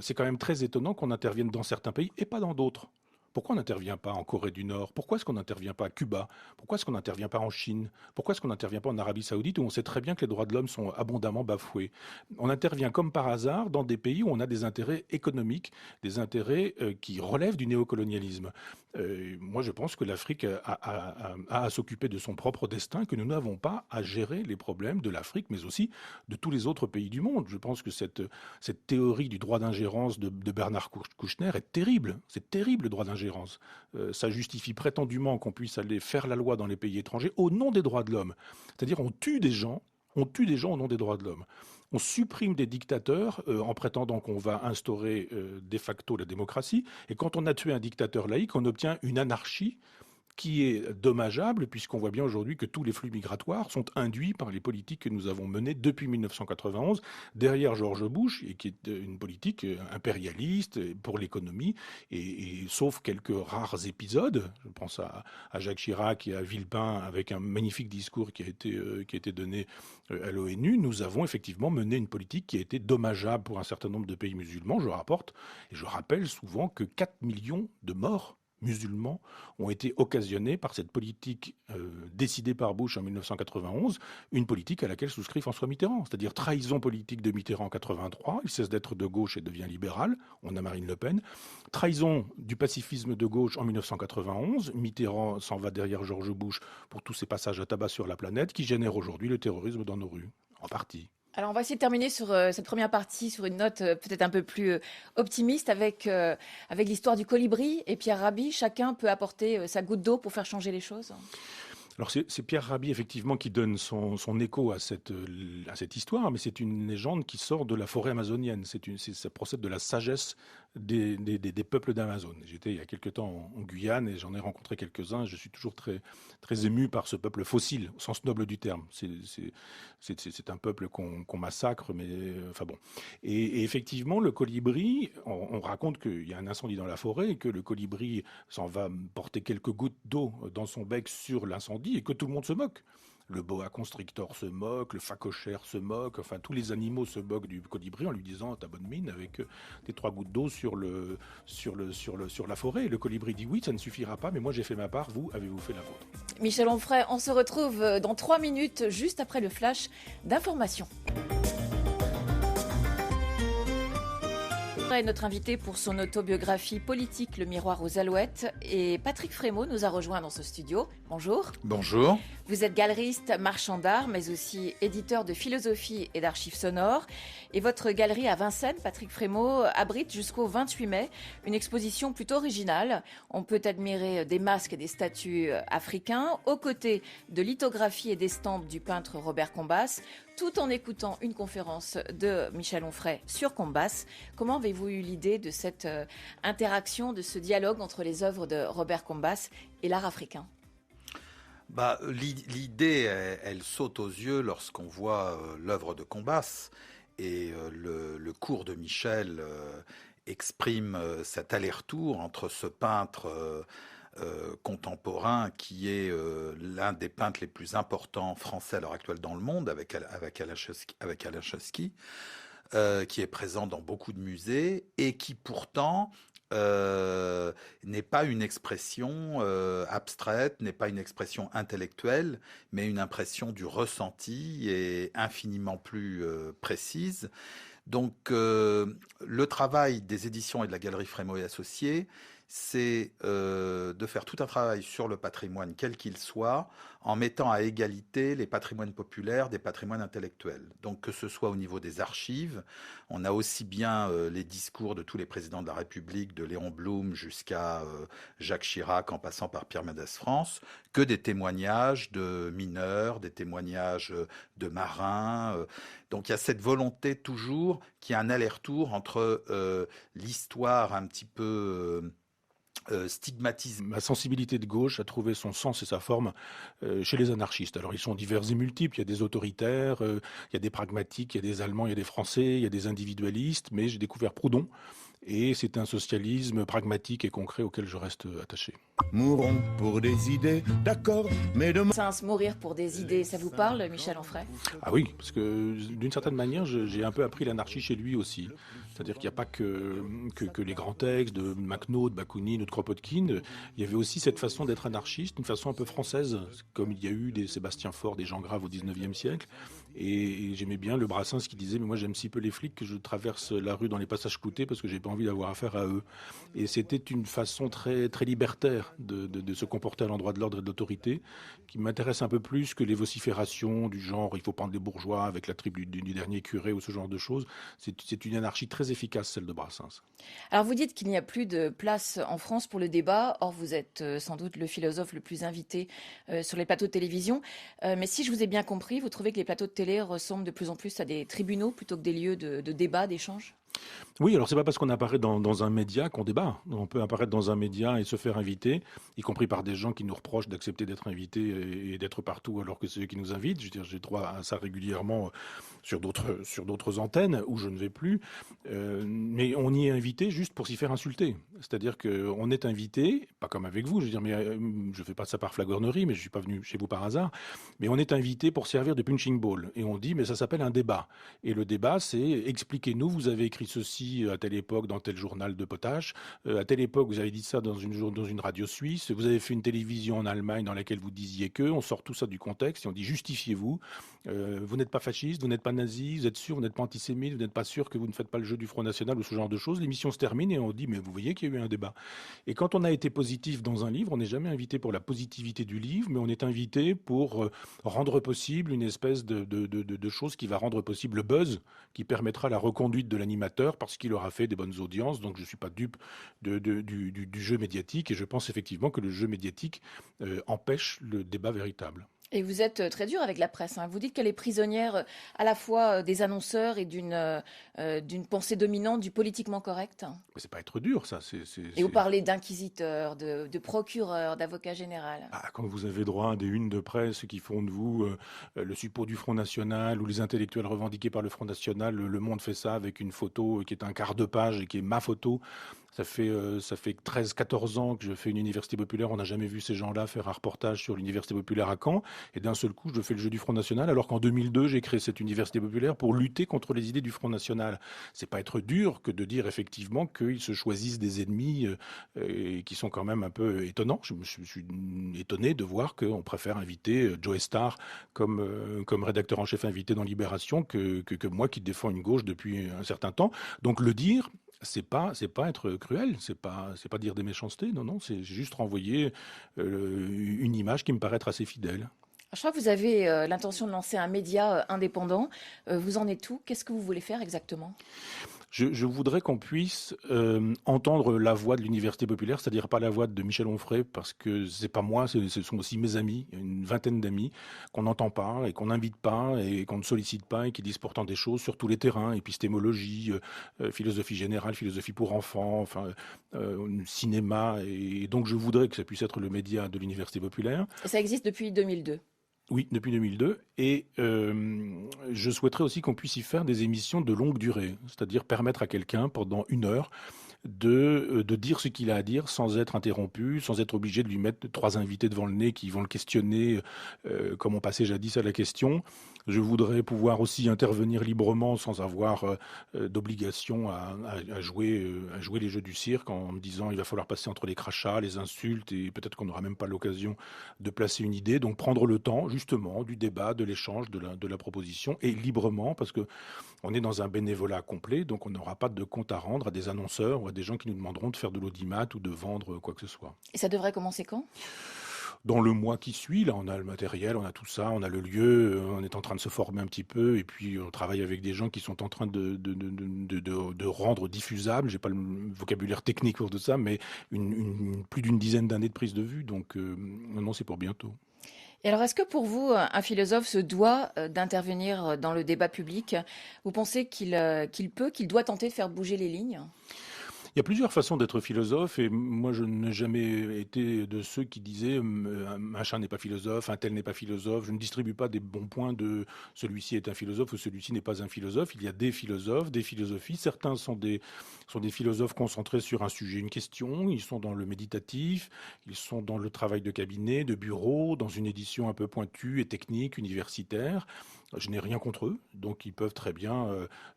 C'est quand même très étonnant qu'on intervienne dans certains pays et pas dans d'autres. Pourquoi on n'intervient pas en Corée du Nord? Pourquoi est-ce qu'on n'intervient pas à Cuba? Pourquoi est-ce qu'on n'intervient pas en Chine? Pourquoi est-ce qu'on n'intervient pas en Arabie Saoudite où on sait très bien que les droits de l'homme sont abondamment bafoués? On intervient comme par hasard dans des pays où on a des intérêts économiques, des intérêts qui relèvent du néocolonialisme. Moi, je pense que l'Afrique a à s'occuper de son propre destin, que nous n'avons pas à gérer les problèmes de l'Afrique, mais aussi de tous les autres pays du monde. Je pense que cette théorie du droit d'ingérence de Bernard Kouchner est terrible. C'est terrible, le droit d'ingérence. Ça justifie prétendument qu'on puisse aller faire la loi dans les pays étrangers au nom des droits de l'homme. C'est-à-dire on tue des gens au nom des droits de l'homme. On supprime des dictateurs en prétendant qu'on va instaurer de facto la démocratie. Et quand on a tué un dictateur laïque, on obtient une anarchie qui est dommageable, puisqu'on voit bien aujourd'hui que tous les flux migratoires sont induits par les politiques que nous avons menées depuis 1991, derrière George Bush, et qui est une politique impérialiste pour l'économie, et sauf quelques rares épisodes, je pense à Jacques Chirac et à Villepin, avec un magnifique discours qui a été donné à l'ONU, nous avons effectivement mené une politique qui a été dommageable pour un certain nombre de pays musulmans. Je rappelle souvent que 4 millions de morts musulmans ont été occasionnés par cette politique décidée par Bush en 1991, une politique à laquelle souscrit François Mitterrand, c'est-à-dire trahison politique de Mitterrand en 83, il cesse d'être de gauche et devient libéral, on a Marine Le Pen, trahison du pacifisme de gauche en 1991, Mitterrand s'en va derrière George Bush pour tous ces passages à tabac sur la planète qui génèrent aujourd'hui le terrorisme dans nos rues, en partie. Alors, on va essayer de terminer sur cette première partie sur une note peut-être un peu plus optimiste avec l'histoire du colibri et Pierre Rabhi. Chacun peut apporter sa goutte d'eau pour faire changer les choses. Alors c'est Pierre Rabhi effectivement qui donne son écho à cette histoire, mais c'est une légende qui sort de la forêt amazonienne. Ça procède de la sagesse des peuples d'Amazon. J'étais il y a quelque temps en Guyane et j'en ai rencontré quelques-uns. Je suis toujours très, très ému par ce peuple fossile, au sens noble du terme. C'est un peuple qu'on massacre, mais enfin bon. Et effectivement, le colibri, on raconte qu'il y a un incendie dans la forêt et que le colibri s'en va porter quelques gouttes d'eau dans son bec sur l'incendie et que tout le monde se moque. Le boa constrictor se moque, le phacochère se moque, enfin tous les animaux se moquent du colibri en lui disant ta bonne mine avec tes 3 gouttes d'eau sur la forêt. Et le colibri dit oui, ça ne suffira pas, mais moi j'ai fait ma part, vous avez-vous fait la vôtre? Michel Onfray, on se retrouve dans 3 minutes, juste après le flash d'information. Est notre invité pour son autobiographie politique Le miroir aux alouettes, et Patrick Frémaux nous a rejoint dans ce studio. Bonjour. Bonjour. Vous êtes galeriste, marchand d'art, mais aussi éditeur de philosophie et d'archives sonores. Et votre galerie à Vincennes, Patrick Frémaux, abrite jusqu'au 28 mai une exposition plutôt originale. On peut admirer des masques et des statues africains, aux côtés de lithographies et d'estampes du peintre Robert Combas, tout en écoutant une conférence de Michel Onfray sur Combas. Comment avez-vous eu l'idée de cette interaction, de ce dialogue entre les œuvres de Robert Combas et l'art africain ? L'idée, elle saute aux yeux lorsqu'on voit l'œuvre de Combas, et le cours de Michel exprime cet aller-retour entre ce peintre contemporain qui est l'un des peintres les plus importants français à l'heure actuelle dans le monde, avec Alain Chesky, qui est présent dans beaucoup de musées et qui pourtant n'est pas une expression abstraite, n'est pas une expression intellectuelle, mais une impression du ressenti et infiniment plus précise. Donc le travail des éditions et de la Galerie Frémaux et Associés, c'est de faire tout un travail sur le patrimoine, quel qu'il soit, en mettant à égalité les patrimoines populaires des patrimoines intellectuels. Donc que ce soit au niveau des archives, on a aussi bien les discours de tous les présidents de la République, de Léon Blum jusqu'à Jacques Chirac en passant par Pierre Mendès France, que des témoignages de mineurs, des témoignages de marins. Donc il y a cette volonté toujours qu'il y a un aller-retour entre l'histoire un petit peu stigmatisme. Ma sensibilité de gauche a trouvé son sens et sa forme chez les anarchistes. Alors ils sont divers et multiples, il y a des autoritaires, il y a des pragmatiques, il y a des Allemands, il y a des Français, il y a des individualistes, mais j'ai découvert Proudhon Et c'est un socialisme pragmatique et concret auquel je reste attaché. Mourons pour des idées, d'accord, mais demain... Mourir pour des idées, ça vous parle, Michel Onfray? Ah oui, parce que d'une certaine manière, j'ai un peu appris l'anarchie chez lui aussi. C'est-à-dire qu'il n'y a pas que les grands textes de Makhno, de Bakounine ou de Kropotkin. Il y avait aussi cette façon d'être anarchiste, une façon un peu française, comme il y a eu des Sébastien Faure, des Jean Grave au XIXe siècle. Et j'aimais bien le Brassens qui disait « Mais moi j'aime si peu les flics que je traverse la rue dans les passages cloutés parce que j'ai pas envie d'avoir affaire à eux. » Et c'était une façon très, très libertaire de se comporter à l'endroit de l'ordre et de l'autorité qui m'intéresse un peu plus que les vociférations du genre « Il faut prendre les bourgeois avec la tribu du dernier curé » ou ce genre de choses. C'est une anarchie très efficace, celle de Brassens. Alors vous dites qu'il n'y a plus de place en France pour le débat. Or vous êtes sans doute le philosophe le plus invité sur les plateaux de télévision. Mais si je vous ai bien compris, vous trouvez que les plateaux de télé ressemblent de plus en plus à des tribunaux plutôt que des lieux de débat, d'échange? Oui, alors c'est pas parce qu'on apparaît dans un média qu'on débat. On peut apparaître dans un média et se faire inviter, y compris par des gens qui nous reprochent d'accepter d'être invités et d'être partout alors que c'est eux qui nous invitent. Je veux dire, j'ai droit à ça régulièrement sur d'autres antennes où je ne vais plus. Mais on y est invité juste pour s'y faire insulter. C'est-à-dire qu'on est invité, pas comme avec vous, je veux dire, mais je fais pas ça par flagornerie, mais je suis pas venu chez vous par hasard. Mais on est invité pour servir de punching ball. Et on dit, mais ça s'appelle un débat. Et le débat, c'est expliquez-nous, vous avez écrit ceci à telle époque dans tel journal de potache, à telle époque vous avez dit ça dans une radio suisse, vous avez fait une télévision en Allemagne dans laquelle vous disiez que, on sort tout ça du contexte et on dit justifiez-vous, vous n'êtes pas fasciste, vous n'êtes pas nazi, vous êtes sûr, vous n'êtes pas antisémite, vous n'êtes pas sûr que vous ne faites pas le jeu du Front National ou ce genre de choses. L'émission se termine et on dit mais vous voyez qu'il y a eu un débat. Et quand on a été positif dans un livre, on n'est jamais invité pour la positivité du livre, mais on est invité pour rendre possible une espèce de chose qui va rendre possible le buzz, qui permettra la reconduite de l'animateur parce qu'il aura fait des bonnes audiences. Donc je ne suis pas dupe du jeu médiatique et je pense effectivement que le jeu médiatique empêche le débat véritable. Et vous êtes très dur avec la presse, hein. Vous dites qu'elle est prisonnière à la fois des annonceurs et d'une pensée dominante du politiquement correct. Mais c'est pas être dur, ça. Et vous parlez d'inquisiteurs, de procureurs, d'avocats général. Ah, quand vous avez droit à des unes de presse qui font de vous le suppôt du Front National ou les intellectuels revendiqués par le Front National, Le Monde fait ça avec une photo qui est un quart de page et qui est ma photo. Ça fait 13-14 ans que je fais une université populaire. On n'a jamais vu ces gens-là faire un reportage sur l'université populaire à Caen. Et d'un seul coup, je fais le jeu du Front National, alors qu'en 2002, j'ai créé cette université populaire pour lutter contre les idées du Front National. C'est pas être dur que de dire effectivement qu'ils se choisissent des ennemis qui sont quand même un peu étonnants. Je suis étonné de voir qu'on préfère inviter Joe Starr comme rédacteur en chef invité dans Libération que moi qui défends une gauche depuis un certain temps. Donc le dire, c'est pas être cruel, c'est pas dire des méchancetés, non, c'est juste renvoyer une image qui me paraît être assez fidèle. Je crois que vous avez l'intention de lancer un média indépendant. Vous en êtes où? Qu'est-ce que vous voulez faire exactement? Je voudrais qu'on puisse entendre la voix de l'université populaire, c'est-à-dire pas la voix de Michel Onfray, parce que c'est pas moi, ce sont aussi mes amis, une vingtaine d'amis, qu'on n'entend pas et qu'on n'invite pas et qu'on ne sollicite pas et qui disent pourtant des choses sur tous les terrains, épistémologie, philosophie générale, philosophie pour enfants, cinéma. Et donc je voudrais que ça puisse être le média de l'université populaire. Et ça existe depuis 2002. Oui, depuis 2002. Et je souhaiterais aussi qu'on puisse y faire des émissions de longue durée, c'est-à-dire permettre à quelqu'un, pendant 1 heure, de dire ce qu'il a à dire sans être interrompu, sans être obligé de lui mettre 3 invités devant le nez qui vont le questionner comme on passait jadis à la question. Je voudrais pouvoir aussi intervenir librement sans avoir d'obligation à jouer les jeux du cirque en me disant il va falloir passer entre les crachats, les insultes et peut-être qu'on n'aura même pas l'occasion de placer une idée. Donc prendre le temps justement du débat, de l'échange, de la proposition et librement parce que on est dans un bénévolat complet, donc on n'aura pas de compte à rendre à des annonceurs ou à des gens qui nous demanderont de faire de l'audimat ou de vendre quoi que ce soit. Et ça devrait commencer quand ? Dans le mois qui suit, là, on a le matériel, on a tout ça, on a le lieu, on est en train de se former un petit peu, et puis on travaille avec des gens qui sont en train de rendre diffusable. J'ai pas le vocabulaire technique pour tout ça, mais plus d'une dizaine d'années de prise de vue, donc non, c'est pour bientôt. Et alors, est-ce que pour vous, un philosophe se doit d'intervenir dans le débat public ? Vous pensez qu'il doit tenter de faire bouger les lignes ? Il y a plusieurs façons d'être philosophe et moi je n'ai jamais été de ceux qui disaient un machin n'est pas philosophe, un tel n'est pas philosophe. Je ne distribue pas des bons points de celui-ci est un philosophe ou celui-ci n'est pas un philosophe. Il y a des philosophes, des philosophies. Certains sont des philosophes concentrés sur un sujet, une question. Ils sont dans le méditatif, ils sont dans le travail de cabinet, de bureau, dans une édition un peu pointue et technique, universitaire. Je n'ai rien contre eux, donc ils peuvent très bien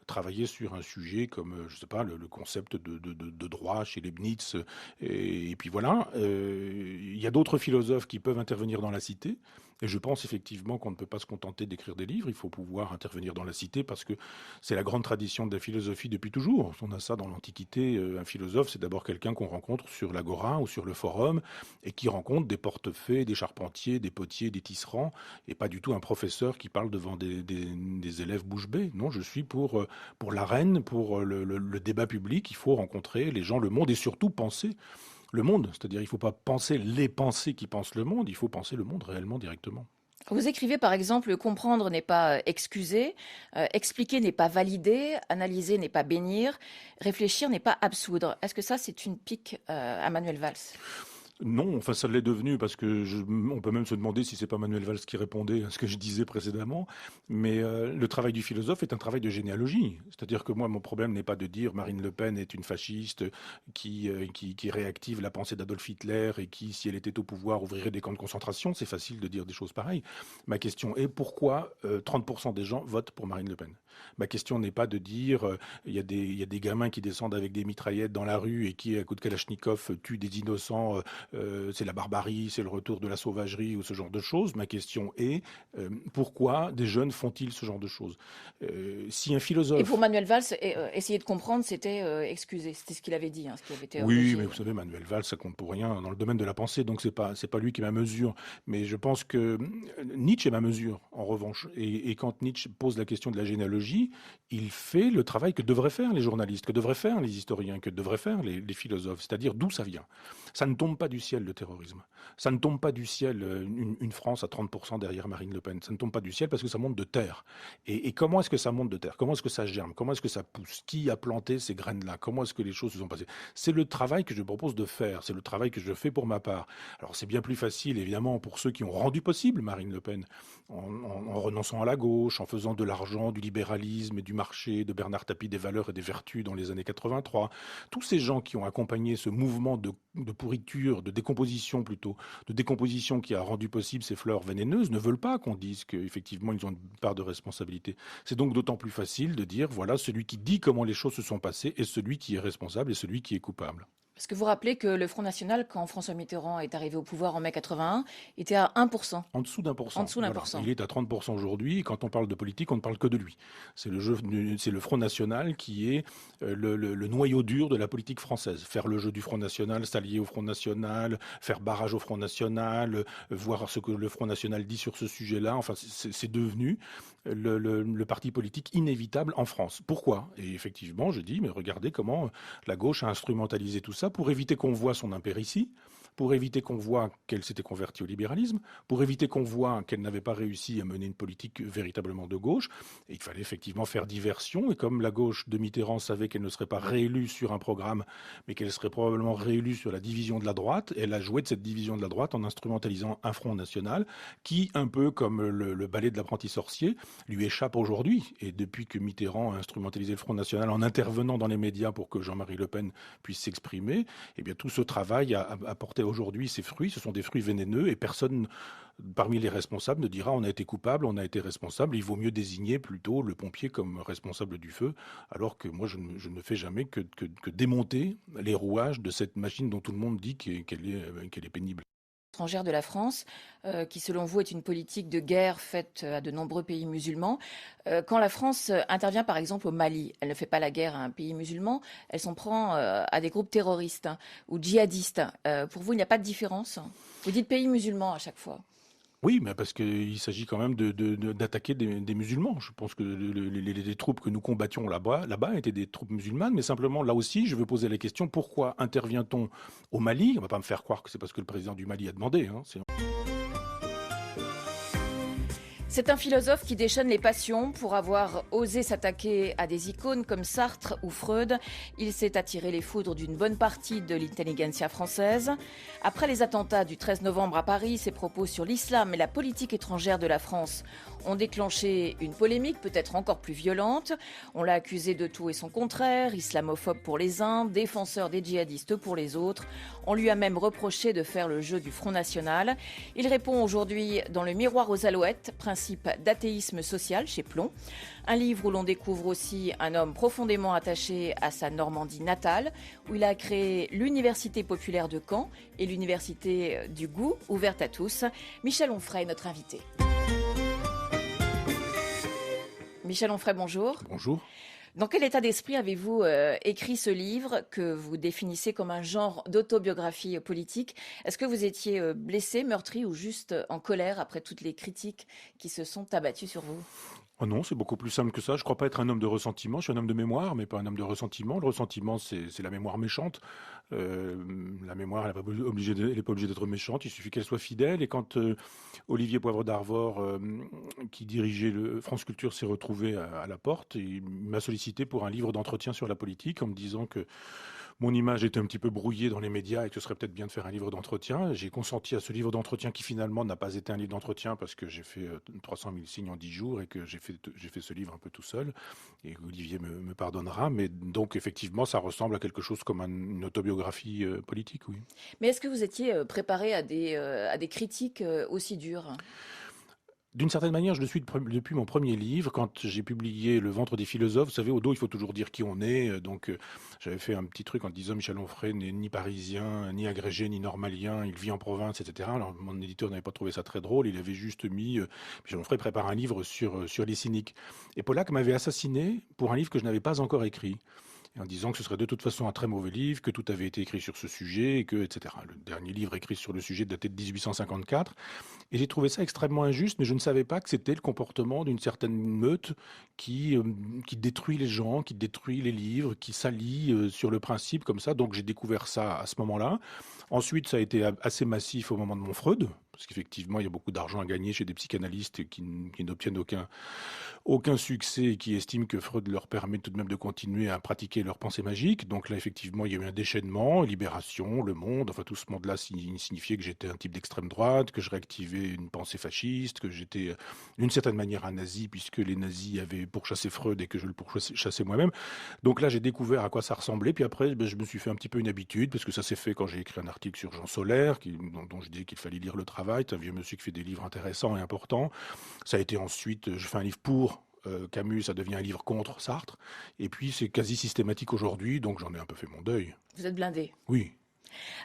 travailler sur un sujet comme, je sais pas, le concept de droit chez Leibniz. Et puis voilà, il y a d'autres philosophes qui peuvent intervenir dans la cité. Et je pense effectivement qu'on ne peut pas se contenter d'écrire des livres, il faut pouvoir intervenir dans la cité parce que c'est la grande tradition de la philosophie depuis toujours. On a ça dans l'Antiquité, un philosophe c'est d'abord quelqu'un qu'on rencontre sur l'agora ou sur le forum et qui rencontre des portefaix, des charpentiers, des potiers, des tisserands et pas du tout un professeur qui parle devant des élèves bouche bée. Non, je suis pour l'arène, pour le débat public, il faut rencontrer les gens, le monde et surtout penser le monde. C'est-à-dire il ne faut pas penser les pensées qui pensent le monde, il faut penser le monde réellement directement. Vous écrivez par exemple, comprendre n'est pas excuser, expliquer n'est pas valider, analyser n'est pas bénir, réfléchir n'est pas absoudre. Est-ce que ça, c'est une pique à Manuel Valls ? Non, enfin ça l'est devenu parce que on peut même se demander si c'est pas Manuel Valls qui répondait à ce que je disais précédemment. Mais le travail du philosophe est un travail de généalogie. C'est-à-dire que moi, mon problème n'est pas de dire Marine Le Pen est une fasciste qui réactive la pensée d'Adolf Hitler et qui, si elle était au pouvoir, ouvrirait des camps de concentration. C'est facile de dire des choses pareilles. Ma question est pourquoi 30% des gens votent pour Marine Le Pen ? Ma question n'est pas de dire il y a des gamins qui descendent avec des mitraillettes dans la rue et qui, à coup de Kalachnikov, tuent des innocents. C'est la barbarie, c'est le retour de la sauvagerie ou ce genre de choses. Ma question est pourquoi des jeunes font-ils ce genre de choses ? Si un philosophe... Et pour Manuel Valls, essayer de comprendre, c'était excuser. C'était ce qu'il avait dit, ce qui avait été Oui, mais vous savez, Manuel Valls, ça compte pour rien dans le domaine de la pensée, donc c'est pas lui qui est ma mesure. Mais je pense que Nietzsche est ma mesure, en revanche. Et quand Nietzsche pose la question de la généalogie, il fait le travail que devraient faire les journalistes, que devraient faire les historiens, que devraient faire les philosophes, c'est-à-dire d'où ça vient. Ça ne tombe pas du ciel, le terrorisme. Ça ne tombe pas du ciel, une France à 30% derrière Marine Le Pen. Ça ne tombe pas du ciel parce que ça monte de terre. Et comment est-ce que ça monte de terre ? Comment est-ce que ça germe ? Comment est-ce que ça pousse ? Qui a planté ces graines-là ? Comment est-ce que les choses se sont passées ? C'est le travail que je propose de faire. C'est le travail que je fais pour ma part. Alors c'est bien plus facile, évidemment, pour ceux qui ont rendu possible Marine Le Pen, en renonçant à la gauche, en faisant de l'argent, du libéralisme et du marché, de Bernard Tapie, des valeurs et des vertus dans les années 83. Tous ces gens qui ont accompagné ce mouvement de pourriture, de décomposition plutôt, de décomposition qui a rendu possible ces fleurs vénéneuses, ne veulent pas qu'on dise qu'effectivement ils ont une part de responsabilité. C'est donc d'autant plus facile de dire, voilà, celui qui dit comment les choses se sont passées est celui qui est responsable et celui qui est coupable. Parce que vous rappelez que le Front National, quand François Mitterrand est arrivé au pouvoir en mai 81, était à 1%. En dessous d'1%. En dessous d'1%. Voilà. Il est à 30% aujourd'hui. Et quand on parle de politique, on ne parle que de lui. C'est le Front National qui est le noyau dur de la politique française. Faire le jeu du Front National, s'allier au Front National, faire barrage au Front National, voir ce que le Front National dit sur ce sujet-là. Enfin, c'est devenu le parti politique inévitable en France. Pourquoi ? Et effectivement, je dis, mais regardez comment la gauche a instrumentalisé tout ça pour éviter qu'on voit son impéritie, pour éviter qu'on voit qu'elle s'était convertie au libéralisme, pour éviter qu'on voit qu'elle n'avait pas réussi à mener une politique véritablement de gauche. Et il fallait effectivement faire diversion. Et comme la gauche de Mitterrand savait qu'elle ne serait pas réélue sur un programme, mais qu'elle serait probablement réélue sur la division de la droite, elle a joué de cette division de la droite en instrumentalisant un Front National qui, un peu comme le ballet de l'apprenti sorcier, lui échappe aujourd'hui. Et depuis que Mitterrand a instrumentalisé le Front National en intervenant dans les médias pour que Jean-Marie Le Pen puisse s'exprimer, eh bien tout ce travail a porté aujourd'hui ses fruits. Ce sont des fruits vénéneux et personne parmi les responsables ne dira on a été coupable, on a été responsable. Il vaut mieux désigner plutôt le pompier comme responsable du feu, alors que moi je ne fais jamais que démonter les rouages de cette machine dont tout le monde dit qu'elle est pénible. Étrangère de la France, qui selon vous est une politique de guerre faite à de nombreux pays musulmans. Quand la France intervient par exemple au Mali, elle ne fait pas la guerre à un pays musulman, elle s'en prend à des groupes terroristes ou djihadistes. Pour vous, il n'y a pas de différence ? Vous dites pays musulman à chaque fois. Oui, mais parce qu'il s'agit quand même d'attaquer des musulmans. Je pense que les troupes que nous combattions là-bas étaient des troupes musulmanes, mais simplement, là aussi, je veux poser la question, pourquoi intervient-on au Mali ? On ne va pas me faire croire que c'est parce que le président du Mali a demandé. C'est un philosophe qui déchaîne les passions. Pour avoir osé s'attaquer à des icônes comme Sartre ou Freud, il s'est attiré les foudres d'une bonne partie de l'intelligentsia française. Après les attentats du 13 novembre à Paris, ses propos sur l'islam et la politique étrangère de la France ont déclenché une polémique peut-être encore plus violente. On l'a accusé de tout et son contraire, islamophobe pour les uns, défenseur des djihadistes pour les autres. On lui a même reproché de faire le jeu du Front National. Il répond aujourd'hui dans Le Miroir aux Alouettes, principe d'athéisme social chez Plomb. Un livre où l'on découvre aussi un homme profondément attaché à sa Normandie natale, où il a créé l'Université populaire de Caen et l'Université du goût, ouverte à tous. Michel Onfray est notre invité. Michel Onfray, bonjour. Bonjour. Dans quel état d'esprit avez-vous écrit ce livre que vous définissez comme un genre d'autobiographie politique? Est-ce que vous étiez blessé, meurtri ou juste en colère après toutes les critiques qui se sont abattues sur vous? Oh non, c'est beaucoup plus simple que ça. Je ne crois pas être un homme de ressentiment. Je suis un homme de mémoire, mais pas un homme de ressentiment. Le ressentiment, c'est la mémoire méchante. La mémoire, elle n'est pas obligée d'être méchante. Il suffit qu'elle soit fidèle. Et quand Olivier Poivre d'Arvor, qui dirigeait France Culture, s'est retrouvé à la porte, il m'a sollicité pour un livre d'entretien sur la politique en me disant que mon image était un petit peu brouillée dans les médias et que ce serait peut-être bien de faire un livre d'entretien. J'ai consenti à ce livre d'entretien qui finalement n'a pas été un livre d'entretien parce que j'ai fait 300 000 signes en 10 jours et que j'ai fait ce livre un peu tout seul. Et Olivier me pardonnera. Mais donc effectivement, ça ressemble à quelque chose comme une autobiographie politique, oui. Mais est-ce que vous étiez préparé à des critiques aussi dures ? D'une certaine manière, je le suis depuis mon premier livre. Quand j'ai publié Le ventre des philosophes, vous savez, au dos, il faut toujours dire qui on est. Donc, j'avais fait un petit truc en disant Michel Onfray n'est ni parisien, ni agrégé, ni normalien. Il vit en province, etc. Alors, mon éditeur n'avait pas trouvé ça très drôle. Il avait juste mis Michel Onfray prépare un livre sur les cyniques. Et Pollack m'avait assassiné pour un livre que je n'avais pas encore écrit, en disant que ce serait de toute façon un très mauvais livre, que tout avait été écrit sur ce sujet, et que, etc. Le dernier livre écrit sur le sujet datait de 1854. Et j'ai trouvé ça extrêmement injuste, mais je ne savais pas que c'était le comportement d'une certaine meute qui détruit les gens, qui détruit les livres, qui s'allie sur le principe comme ça. Donc j'ai découvert ça à ce moment-là. Ensuite, ça a été assez massif au moment de mon Freud, parce qu'effectivement, il y a beaucoup d'argent à gagner chez des psychanalystes qui n'obtiennent aucun succès et qui estiment que Freud leur permet tout de même de continuer à pratiquer leur pensée magique. Donc là, effectivement, il y a eu un déchaînement, Libération, Le Monde, enfin tout ce monde-là signifiait que j'étais un type d'extrême droite, que je réactivais une pensée fasciste, que j'étais d'une certaine manière un nazi, puisque les nazis avaient pourchassé Freud et que je le pourchassais moi-même. Donc là, j'ai découvert à quoi ça ressemblait. Puis après, je me suis fait un petit peu une habitude, parce que ça s'est fait quand j'ai écrit un article sur Jean Solaire, dont je disais qu'il fallait lire le travail. C'est un vieux monsieur qui fait des livres intéressants et importants. Ça a été ensuite, je fais un livre pour Camus, ça devient un livre contre Sartre. Et puis c'est quasi systématique aujourd'hui, donc j'en ai un peu fait mon deuil. Vous êtes blindé? Oui.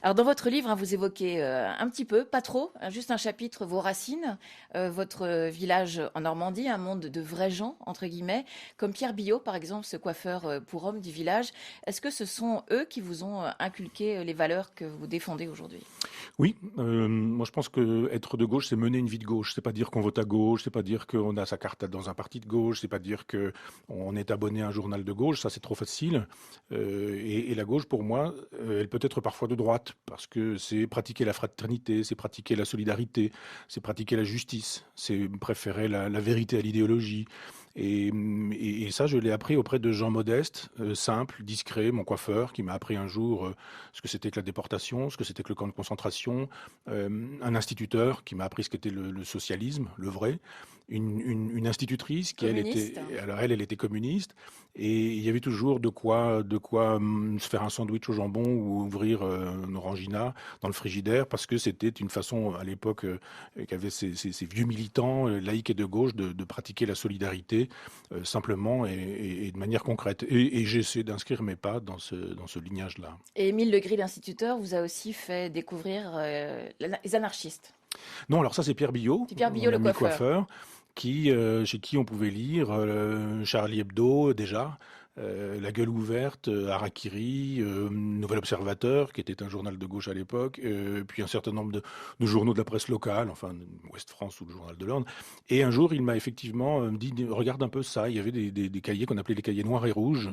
Alors dans votre livre, vous évoquez un petit peu, pas trop, juste un chapitre, vos racines, votre village en Normandie, un monde de vrais gens, entre guillemets, comme Pierre Billot, par exemple, ce coiffeur pour hommes du village. Est-ce que ce sont eux qui vous ont inculqué les valeurs que vous défendez aujourd'hui? Oui, moi je pense que être de gauche, c'est mener une vie de gauche. C'est pas dire qu'on vote à gauche, c'est pas dire qu'on a sa carte dans un parti de gauche, c'est pas dire qu'on est abonné à un journal de gauche. Ça, c'est trop facile. Et la gauche, pour moi, elle peut être parfois de droite, parce que c'est pratiquer la fraternité, c'est pratiquer la solidarité, c'est pratiquer la justice, c'est préférer la vérité à l'idéologie. Et ça, je l'ai appris auprès de gens modestes, simples, discrets, mon coiffeur, qui m'a appris un jour ce que c'était que la déportation, ce que c'était que le camp de concentration, un instituteur qui m'a appris ce qu'était le socialisme, le vrai, une institutrice qui, elle était communiste, et il y avait toujours de quoi se faire un sandwich au jambon ou ouvrir un orangina dans le frigidaire, parce que c'était une façon, à l'époque, qu'avaient ces vieux militants laïcs et de gauche de pratiquer la solidarité simplement et de manière concrète. Et j'essaie d'inscrire mes pas dans ce lignage-là. Et Émile Legris, l'instituteur, vous a aussi fait découvrir les anarchistes. Non, alors ça c'est Pierre Billot. C'est Pierre Billot, le coiffeur. Chez qui on pouvait lire Charlie Hebdo déjà, La Gueule ouverte, Harakiri, Nouvel Observateur, qui était un journal de gauche à l'époque, puis un certain nombre de journaux de la presse locale, enfin Ouest France ou le Journal de l'Orne. Et un jour, il m'a effectivement dit, regarde un peu ça, il y avait des cahiers qu'on appelait les cahiers noirs et rouges.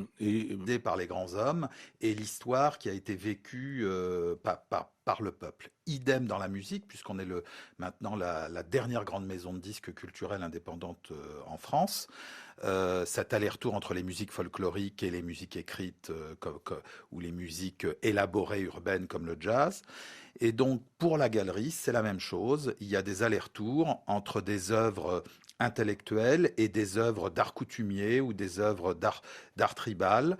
Par les grands hommes, et l'histoire qui a été vécue par par le peuple. Idem dans la musique, puisqu'on est maintenant la dernière grande maison de disques culturelle indépendante en France. Cet aller-retour entre les musiques folkloriques et les musiques écrites ou les musiques élaborées urbaines comme le jazz. Et donc, pour la galerie, c'est la même chose. Il y a des allers-retours entre des œuvres intellectuelles et des œuvres d'art coutumier ou des œuvres d'art tribal.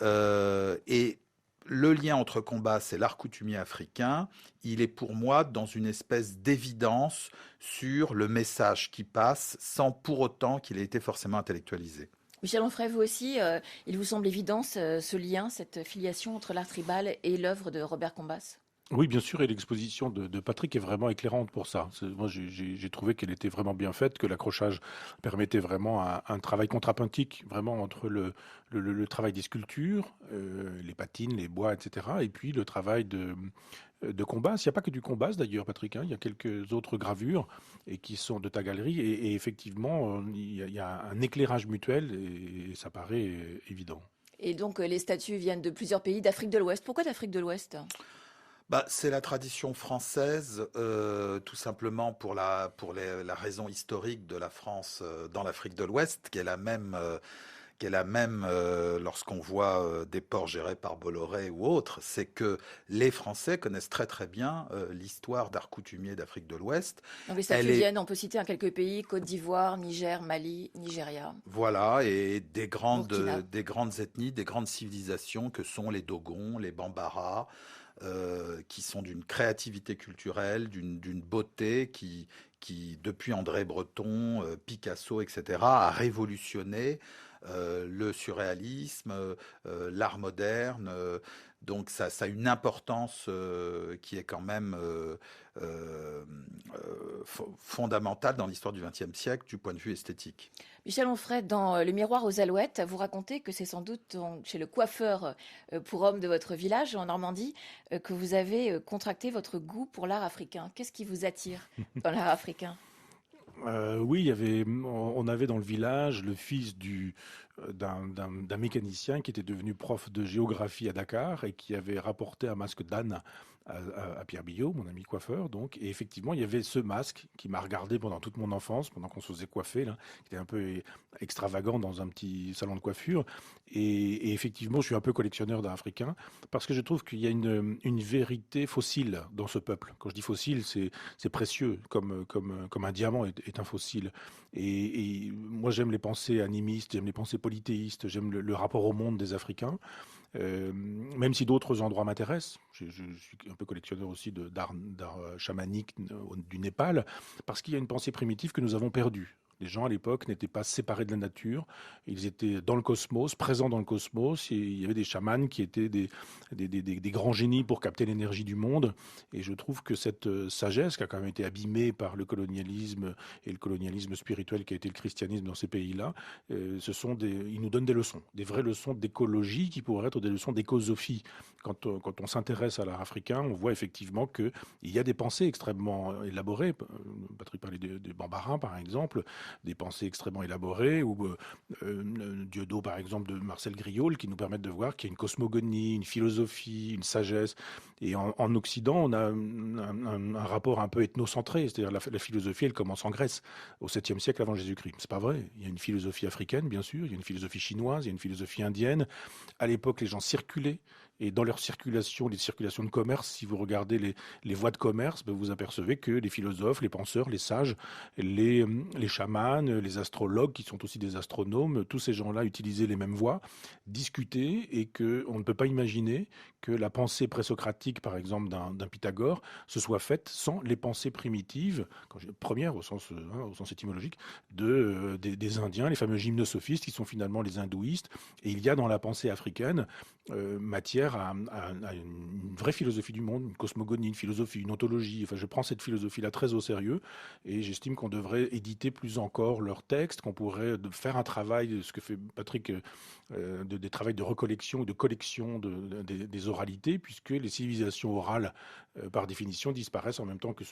Et le lien entre Combas et l'art coutumier africain, il est pour moi dans une espèce d'évidence sur le message qui passe sans pour autant qu'il ait été forcément intellectualisé. Michel Onfray, vous aussi, il vous semble évident ce lien, cette filiation entre l'art tribal et l'œuvre de Robert Combas? Oui, bien sûr, et l'exposition de Patrick est vraiment éclairante pour ça. Moi, j'ai trouvé qu'elle était vraiment bien faite, que l'accrochage permettait vraiment un travail contrapuntique, vraiment entre le travail des sculptures, les patines, les bois, etc., et puis le travail de Combas. Il n'y a pas que du Combas d'ailleurs, Patrick, hein, il y a quelques autres gravures et qui sont de ta galerie, et effectivement, il y a un éclairage mutuel, et ça paraît évident. Et donc, les statues viennent de plusieurs pays d'Afrique de l'Ouest. Pourquoi d'Afrique de l'Ouest? C'est la tradition française, tout simplement pour la raison historique de la France dans l'Afrique de l'Ouest, qui est la même lorsqu'on voit des ports gérés par Bolloré ou autres, c'est que les Français connaissent très très bien l'histoire d'art coutumier d'Afrique de l'Ouest. Donc, les statues viennent, on peut citer quelques pays, Côte d'Ivoire, Niger, Mali, Nigeria. Voilà, et des grandes Burkina. ethnies, des grandes civilisations que sont les Dogons, les Bambara, qui sont d'une créativité culturelle, d'une beauté qui, depuis André Breton, Picasso, etc., a révolutionné le surréalisme, l'art moderne. Donc ça a une importance qui est quand même fondamentale dans l'histoire du XXe siècle du point de vue esthétique. Michel Onfray, dans Le Miroir aux Alouettes, vous racontez que c'est sans doute chez le coiffeur pour hommes de votre village en Normandie que vous avez contracté votre goût pour l'art africain. Qu'est-ce qui vous attire dans l'art africain? Oui, on avait dans le village le fils d'un mécanicien qui était devenu prof de géographie à Dakar et qui avait rapporté un masque d'âne à Pierre Billot, mon ami coiffeur. Donc, et effectivement, il y avait ce masque qui m'a regardé pendant toute mon enfance, pendant qu'on se faisait coiffer, là, qui était un peu extravagant dans un petit salon de coiffure. Et effectivement, je suis un peu collectionneur d'art africain parce que je trouve qu'il y a une vérité fossile dans ce peuple. Quand je dis fossile, c'est précieux, comme un diamant est un fossile. Et moi, j'aime les pensées animistes, j'aime les pensées polythéistes, j'aime le rapport au monde des Africains. Même si d'autres endroits m'intéressent, je suis un peu collectionneur aussi d'art chamanique du Népal, parce qu'il y a une pensée primitive que nous avons perdue. Les gens à l'époque n'étaient pas séparés de la nature, ils étaient dans le cosmos, présents dans le cosmos, et il y avait des chamans qui étaient des grands génies pour capter l'énergie du monde, et je trouve que cette sagesse qui a quand même été abîmée par le colonialisme et le colonialisme spirituel qui a été le christianisme dans ces pays-là, ils nous donnent des leçons, des vraies leçons d'écologie qui pourraient être des leçons d'écosophie. Quand on s'intéresse à l'art africain, on voit effectivement qu'il y a des pensées extrêmement élaborées. Patrick parlait des Bambara, par exemple, des pensées extrêmement élaborées, ou Dieudo, par exemple, de Marcel Griaule, qui nous permettent de voir qu'il y a une cosmogonie, une philosophie, une sagesse. Et en Occident, on a un rapport un peu ethnocentré, c'est-à-dire la philosophie, elle commence en Grèce, au 7e siècle avant Jésus-Christ. C'est pas vrai. Il y a une philosophie africaine, bien sûr, il y a une philosophie chinoise, il y a une philosophie indienne. À l'époque, les gens circulaient. Et dans leur circulation, les circulations de commerce, si vous regardez les voies de commerce, vous apercevez que les philosophes, les penseurs, les sages, les chamans, les astrologues, qui sont aussi des astronomes, tous ces gens-là utilisaient les mêmes voies, discutaient, et qu'on ne peut pas imaginer que la pensée présocratique, par exemple, d'un Pythagore, se soit faite sans les pensées primitives, premières au sens étymologique, des Indiens, les fameux gymnosophistes, qui sont finalement les hindouistes. Et il y a dans la pensée africaine matière à une vraie philosophie du monde, une cosmogonie, une philosophie, une ontologie. Enfin, je prends cette philosophie-là très au sérieux, et j'estime qu'on devrait éditer plus encore leurs textes, qu'on pourrait faire un travail, ce que fait Patrick, des travaux de recollection ou de collection des oralités, puisque les civilisations orales, par définition, disparaissent en même temps que ceux